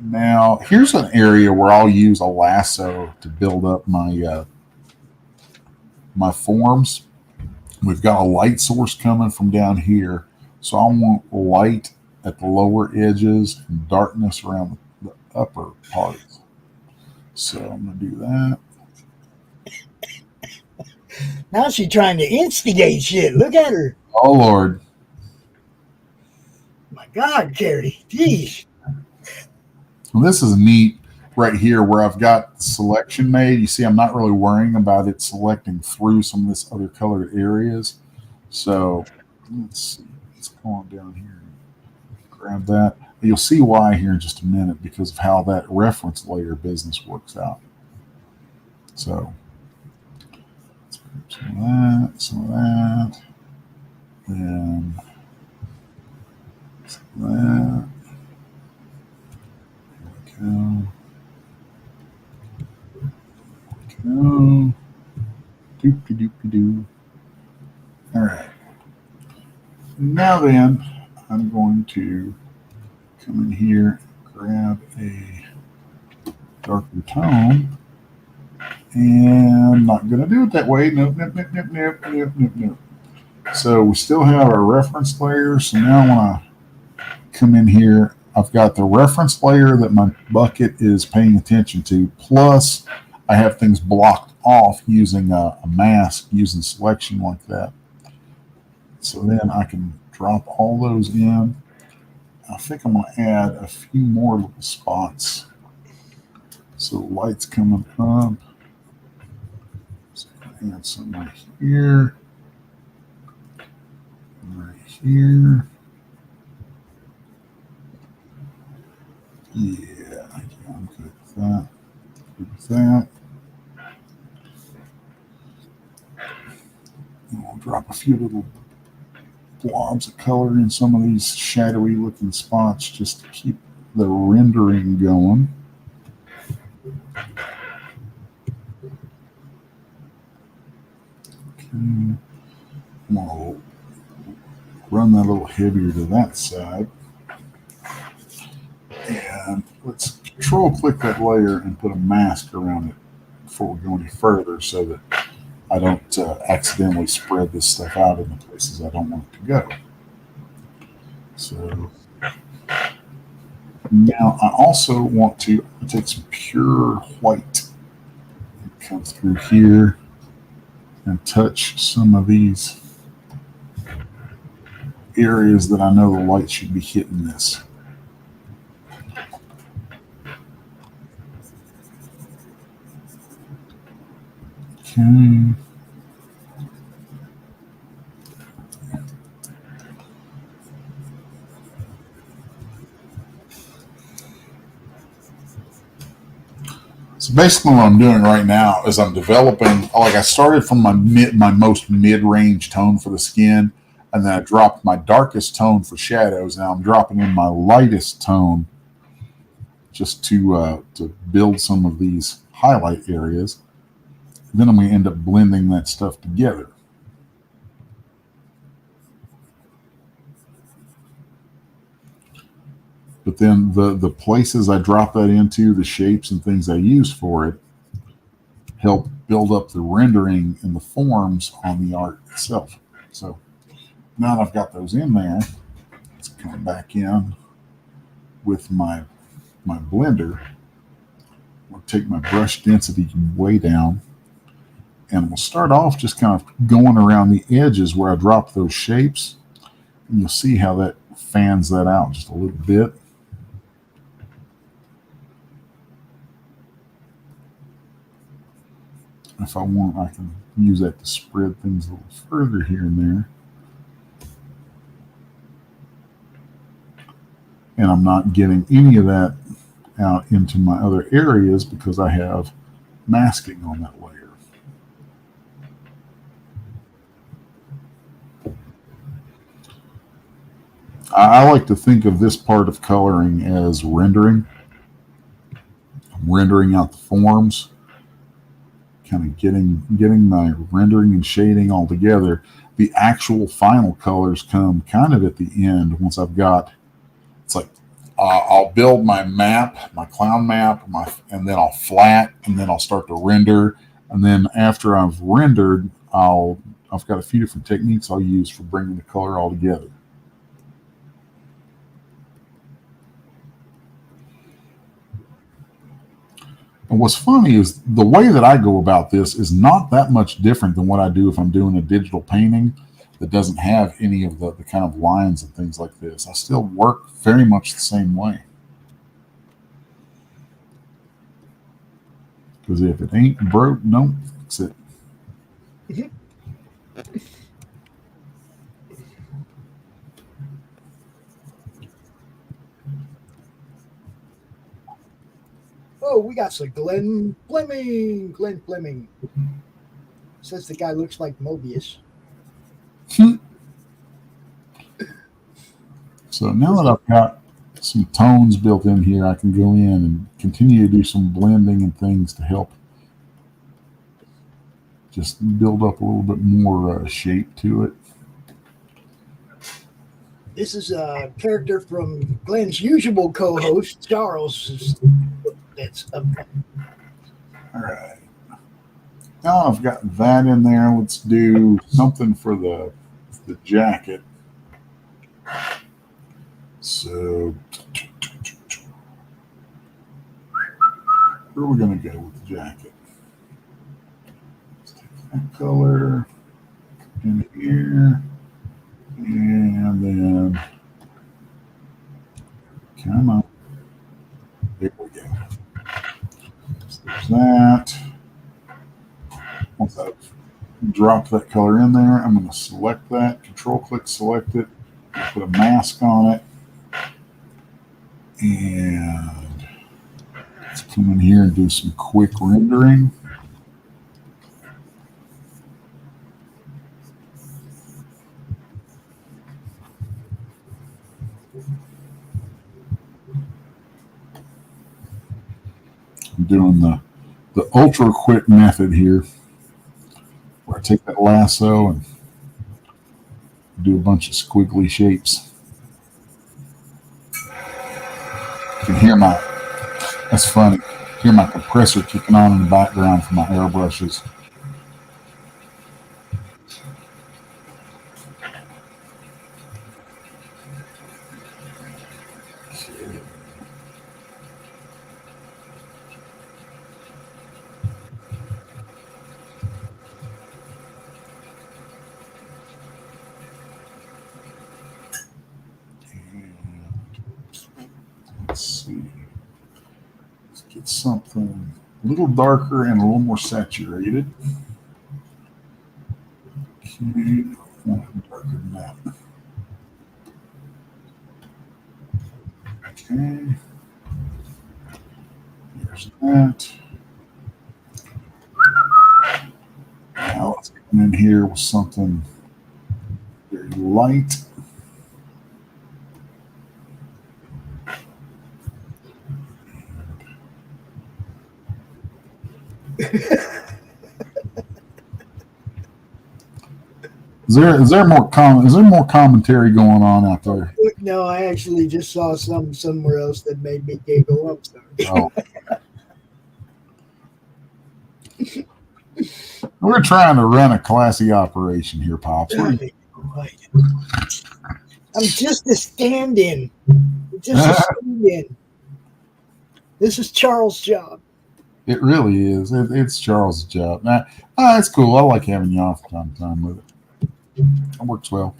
Now, here's an area where I'll use a lasso to build up my my forms. We've got a light source coming from down here, so I want light at the lower edges and darkness around the upper parts. So I'm going to do that. Now she's trying to instigate shit. Look at her. Oh, Lord. My God, Carrie. Jeez. Well, this is neat right here where I've got selection made. You see, I'm not really worrying about it selecting through some of this other colored areas. So let's see. Let's go on down here and grab that. You'll see why here in just a minute because of how that reference layer business works out. So let's grab some of that, and some of that. There we go. Doop-de-doop-de-doo. All right. Now then, I'm going to come in here, grab a darker tone, and I'm not going to do it that way. Nope. So we still have our reference layer. So now when I come in here, I've got the reference layer that my bucket is paying attention to, plus I have things blocked off using a mask, using selection like that. So then I can drop all those in. I think I'm going to add a few more little spots. So light's coming up. So I'm going to add some right here. Right here. Yeah, I'm good with that. Good with that. And we'll drop a few little blobs of color in some of these shadowy looking spots just to keep the rendering going. Okay. I'm going to run that a little heavier to that side. And let's control click that layer and put a mask around it before we go any further so that I don't accidentally spread this stuff out in the places I don't want it to go. So now I also want to take some pure white and come through here and touch some of these areas that I know the light should be hitting this. Okay. So basically what I'm doing right now is I'm developing, like I started from my most mid-range tone for the skin, and then I dropped my darkest tone for shadows. Now I'm dropping in my lightest tone just to build some of these highlight areas. Then I'm going to end up blending that stuff together. But then the places I drop that into, the shapes and things I use for it, help build up the rendering and the forms on the art itself. So now that I've got those in there, let's come back in with my blender. I'll take my brush density way down, and we'll start off just kind of going around the edges where I drop those shapes, and you'll see how that fans that out just a little bit. If I want, I can use that to spread things a little further here and there. And I'm not getting any of that out into my other areas because I have masking on that layer. I like to think of this part of coloring as rendering. I'm rendering out the forms, kind of getting my rendering and shading all together. The actual final colors come kind of at the end once I've got, it's like I'll build my map, my clown map, and then I'll flat, and then I'll start to render. And then after I've rendered, I've got a few different techniques I'll use for bringing the color all together. And what's funny is the way that I go about this is not that much different than what I do if I'm doing a digital painting that doesn't have any of the kind of lines and things like this. I still work very much the same way. Because if it ain't broke, don't fix it. Oh, we got some Glenn Fleming. Says the guy looks like Mobius. So now that I've got some tones built in here, I can go in and continue to do some blending and things to help just build up a little bit more shape to it. This is a character from Glenn's usual co-host, Charles. That's upcoming. All right. Now I've got that in there. Let's do something for the jacket. So where are we going to go with the jacket? Let's take that color in here. And then, come on. There we go. So there's that. Once I've dropped that color in there, I'm going to select that, control-click select it, put a mask on it, and let's come in here and do some quick rendering. I'm doing the ultra quick method here, where I take that lasso and do a bunch of squiggly shapes. You can hear that's funny, hear my compressor kicking on in the background for my airbrushes. Let's see. Let's get something a little darker and a little more saturated. Okay, darker than that. Okay. Here's that. Now let's come in here with something very light. Is there more commentary going on out there? No, I actually just saw somewhere else that made me giggle. I'm sorry. Oh. We're trying to run a classy operation here, Pops. I'm just a stand-in. This is Charles' job. It really is. It's Charles' job. It's cool. I like having you on from time to time with it. It works well.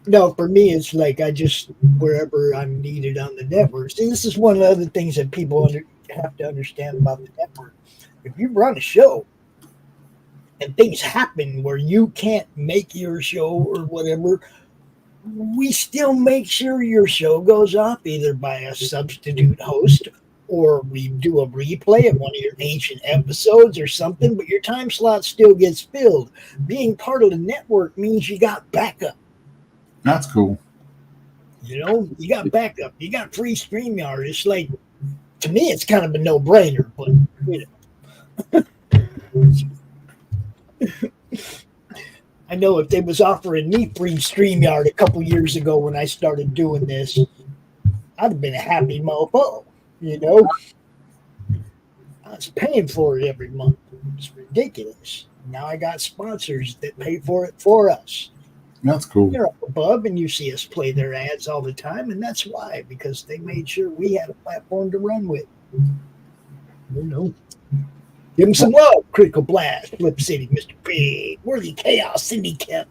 No, for me, it's like I just, wherever I'm needed on the network. See, this is one of the other things that people have to understand about the network. If you run a show and things happen where you can't make your show or whatever, we still make sure your show goes up either by a substitute host or we do a replay of one of your ancient episodes or something, but your time slot still gets filled. Being part of the network means you got backup. That's cool. You know, you got backup. You got free StreamYard. It's like, to me, it's kind of a no-brainer, but, you know. I know if they was offering me free StreamYard a couple years ago when I started doing this, I'd have been a happy mofo, you know. I was paying for it every month. It's ridiculous. Now I got sponsors that pay for it for us. That's cool. They're up above, and you see us play their ads all the time, and that's why, because they made sure we had a platform to run with. You know. Give them some love. Critical Blast, Flip City, Mr. Big, Worthy Chaos, Cindy Koepp,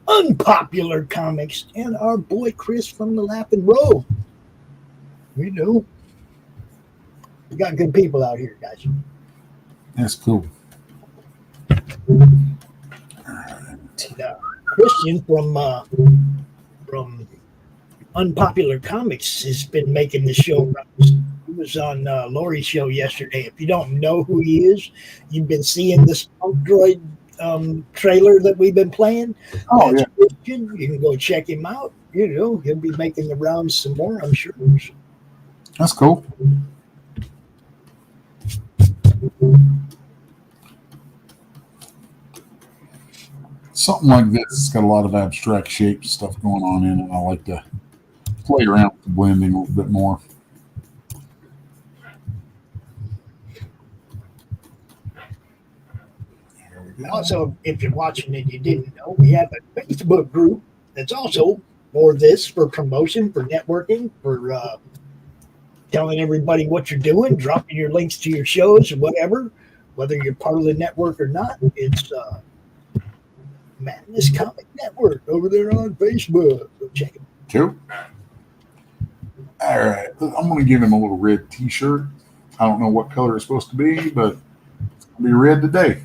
Unpopular Comics, and our boy Chris from the Laughing Row. You know. We got good people out here, guys. That's cool. Christian from Unpopular Comics has been making the show rounds. He was on Laurie's show yesterday. If you don't know who he is, you've been seeing the Spunk Droid trailer that we've been playing. Oh, yeah. Christian. You can go check him out. You know, he'll be making the rounds some more, I'm sure. That's cool. Something like this, it's got a lot of abstract shape stuff going on in it. I like to play around with the blending a little bit more. Also, if you're watching and you didn't know, we have a Facebook group that's also more of this for promotion, for networking, for telling everybody what you're doing, dropping your links to your shows or whatever, whether you're part of the network or not. It's Madness Comic Network over there on Facebook. Go check it. Cool. All right. I'm going to give him a little red t-shirt. I don't know what color it's supposed to be, but it's going to be red today.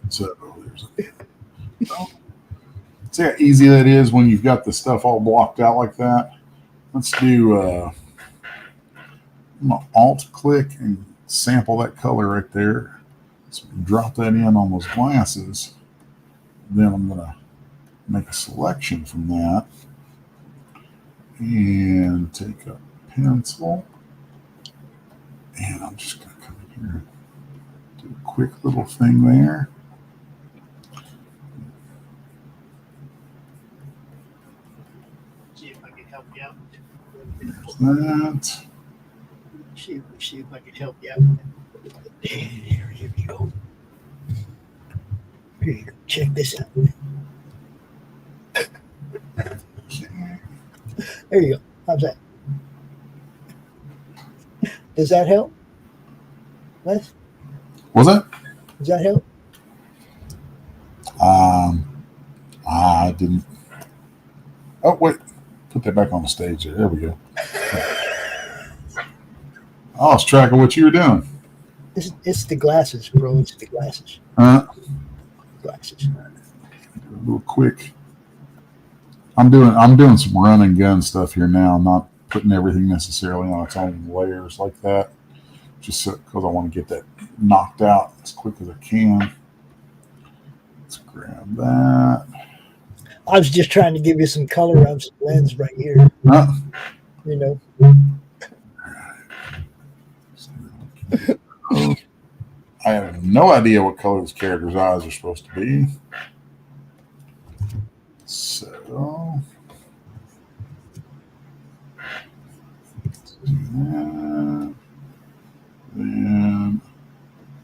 So there's see how easy that is when you've got the stuff all blocked out like that. Let's do I'm going to alt click and sample that color right there. So drop that in on those glasses. Then I'm going to make a selection from that and take a pencil, and I'm just going to come in here and do a quick little thing there. See if I can help you out. There's that. See if I can help you out. Here we go. Here you go. Check this out. There you go. How's that? Does that help? Les? Was that? Does that help? I didn't. Oh, wait. Put that back on the stage there. There we go. I lost track of what you were doing. It's the glasses, bro. It's the glasses. glasses. A little quick. I'm doing some run and gun stuff here now. I'm not putting everything necessarily on its own layers like that, just because I want to get that knocked out as quick as I can. Let's grab that. I was just trying to give you some color on some lens right here. Huh? You know. I have no idea what color this character's eyes are supposed to be. So, let's do that. Then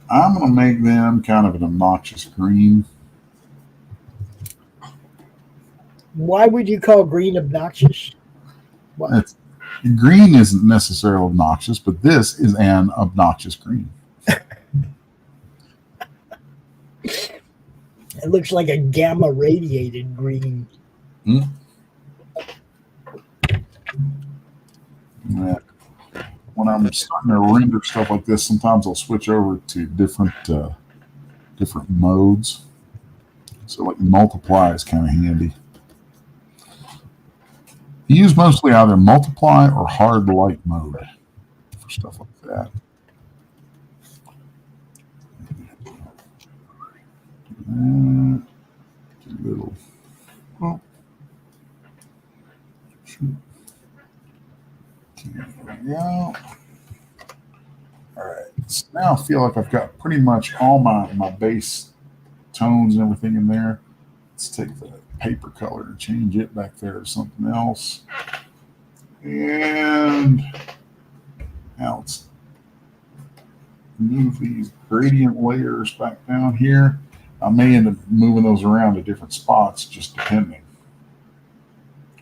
I'm going to make them kind of an obnoxious green. Why would you call green obnoxious? Green isn't necessarily obnoxious, but this is an obnoxious green. It looks like a gamma radiated green. Yeah. When I'm starting to render stuff like this, sometimes I'll switch over to different modes. So like multiply is kind of handy. You use mostly either multiply or hard light mode for stuff like that. Little. Well, shoot. There we go. All right. So now I feel like I've got pretty much all my base tones and everything in there. Let's take the paper color and change it back there to something else. And now let's move these gradient layers back down here. I may end up moving those around to different spots, just depending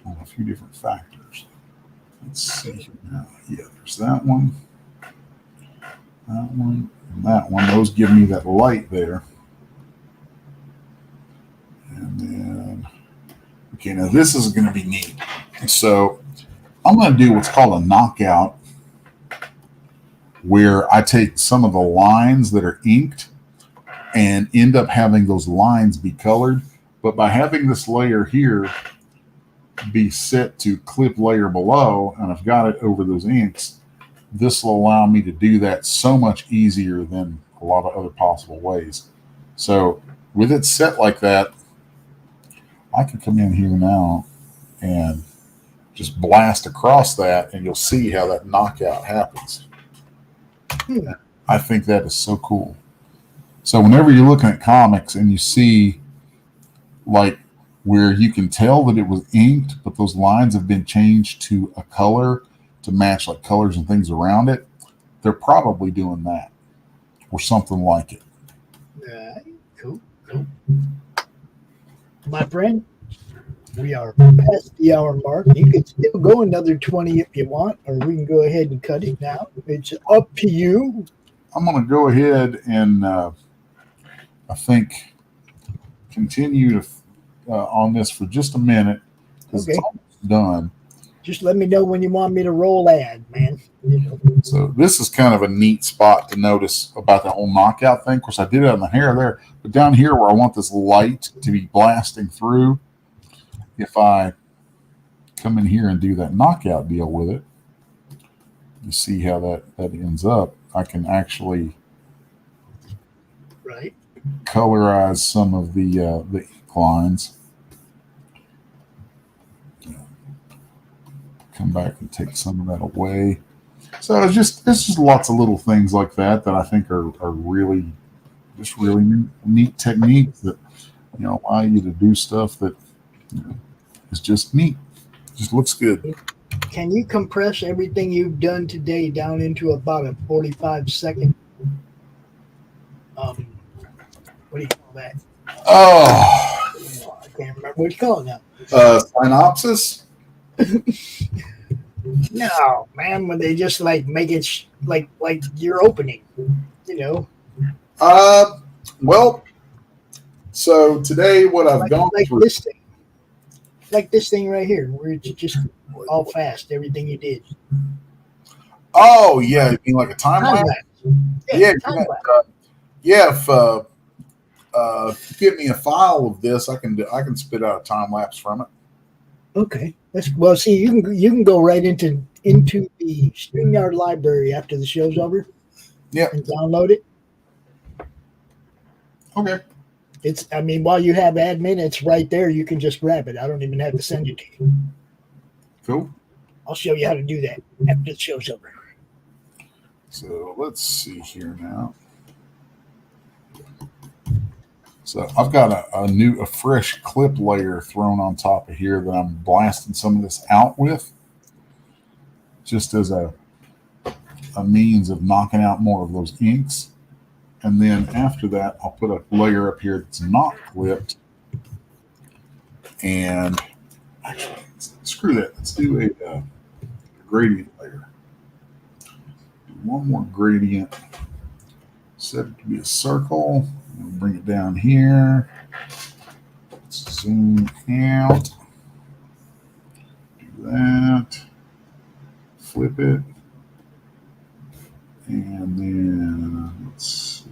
on a few different factors. Let's see here now. Yeah, there's that one, and that one. Those give me that light there. And then, okay, now this is going to be neat. So I'm going to do what's called a knockout, where I take some of the lines that are inked and end up having those lines be colored. But by having this layer here be set to clip layer below, and I've got it over those inks, this will allow me to do that so much easier than a lot of other possible ways. So with it set like that, I can come in here now and just blast across that, and you'll see how that knockout happens. I think that is so cool. So whenever you're looking at comics and you see like where you can tell that it was inked, but those lines have been changed to a color to match like colors and things around it, they're probably doing that or something like it. Cool. My friend, we are past the hour mark. You can still go another 20 if you want, or we can go ahead and cut it now. It's up to you. I'm going to go ahead and I think continue to on this for just a minute because it's almost done. Just let me know when you want me to roll ad, man. You know. So this is kind of a neat spot to notice about the whole knockout thing. Of course, I did it on the hair there, but down here where I want this light to be blasting through, if I come in here and do that knockout deal with it, you see how that ends up. I can actually colorize some of the ink lines. Come back and take some of that away. So it's just lots of little things like that I think are really neat techniques that allow you to do stuff that is just neat. Just looks good. Can you compress everything you've done today down into about a 45-second? What do you call that? Oh, I can't remember what you call it now. Synopsis. No, man, when they just like make it like your opening, Well, so today what I've gone through, this thing right here, where it's just all fast, everything you did. Oh yeah, you mean like a time lapse? Yeah. Time lapse. give me a file of this, I can spit out a time lapse from it. Okay. Well, see, you can go right into the StreamYard library after the show's over. Yep. And download it. Okay. While you have admin, it's right there. You can just grab it. I don't even have to send it to you. Cool. I'll show you how to do that after the show's over. So let's see here now. So I've got a fresh clip layer thrown on top of here that I'm blasting some of this out with, just as a means of knocking out more of those inks. And then after that, I'll put a layer up here that's not clipped. And actually, screw that. Let's do a gradient layer. One more gradient. Set it to be a circle. Bring it down here. Zoom out. Do that. Flip it. And then let's see.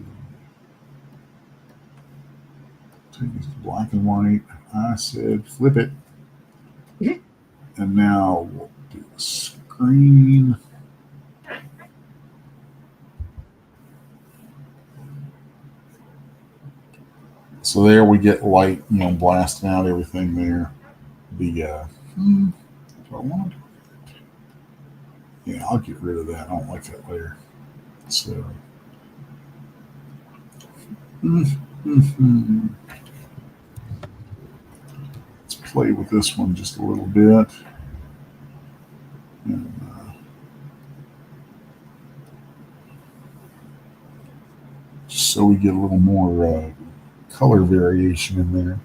Take this to black and white. I said flip it. And now we'll do a screen. So there we get light, blasting out everything there. That's what I want. Yeah, I'll get rid of that. I don't like that layer. So, let's play with this one just a little bit. And, just so we get a little more color variation in there.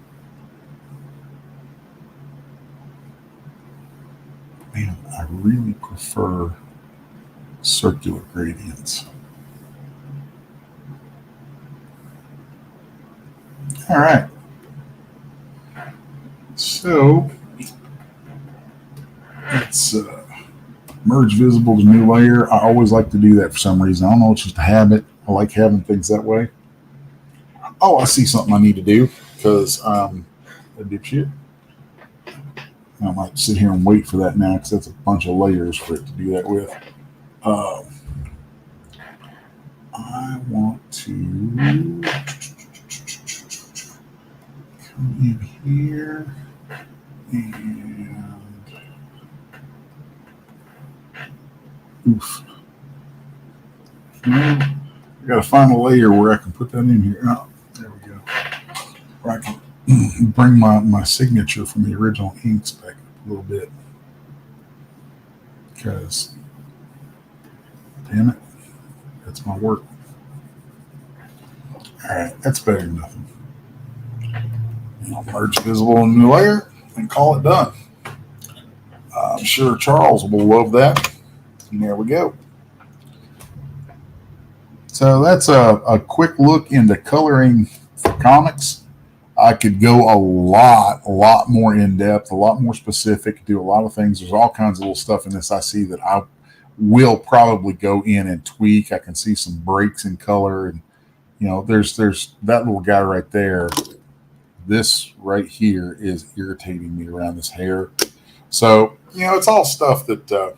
Man, I really prefer circular gradients. All right. So let's merge visible to new layer. I always like to do that for some reason. I don't know, it's just a habit. I like having things that way. Oh, I see something I need to do because I'm a dipshit. I might sit here and wait for that now because that's a bunch of layers for it to do that with. I want to come in here and oof. I got to find a layer where I can put that in here. Oh, there we go. Where I can bring my signature from the original inks back up a little bit. Because, damn it, that's my work. All right, that's better than nothing. And I'll merge visible in a new layer and call it done. I'm sure Charles will love that. And there we go. So that's a quick look into coloring for comics. I could go a lot more in depth, a lot more specific, do a lot of things. There's all kinds of little stuff in this I see that I will probably go in and tweak. I can see some breaks in color, and there's that little guy right there. This right here is irritating me around this hair. So it's all stuff that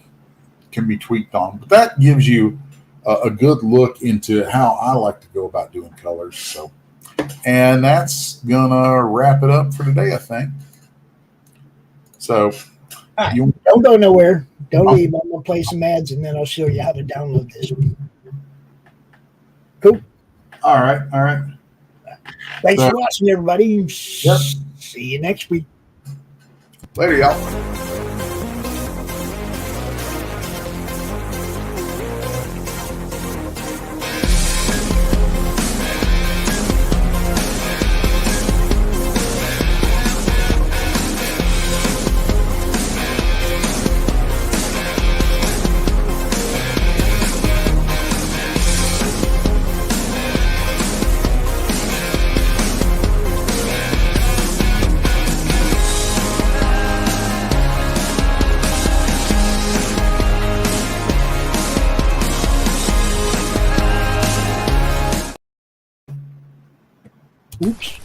can be tweaked on, but that gives you a good look into how I like to go about doing colors. So. And that's gonna wrap it up for today, I think. So don't go nowhere. Don't leave. I'm gonna play some ads and then I'll show you how to download this. Cool. All right. Thanks for watching, everybody. Yep. See you next week. Later, y'all. Oops.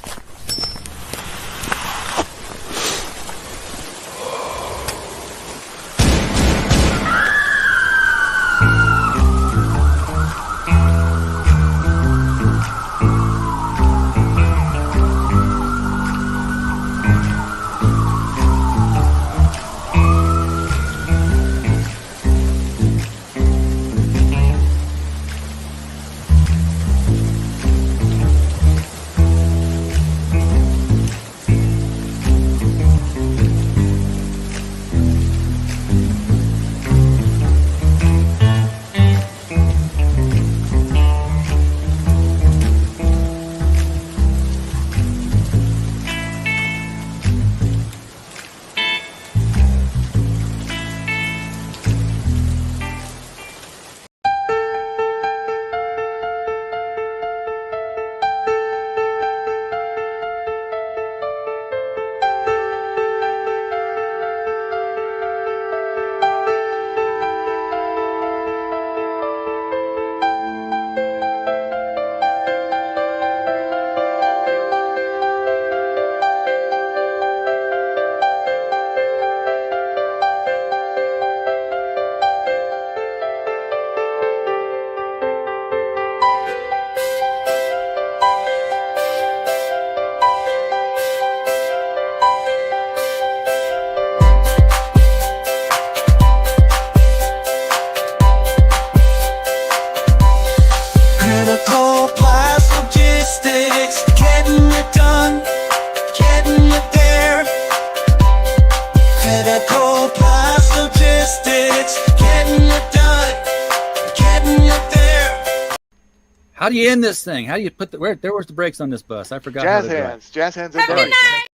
How do you end this thing? How do you put the where's the brakes on this bus? I forgot. Jazz how to drive. hands. Jazz hands are Have a great. good night.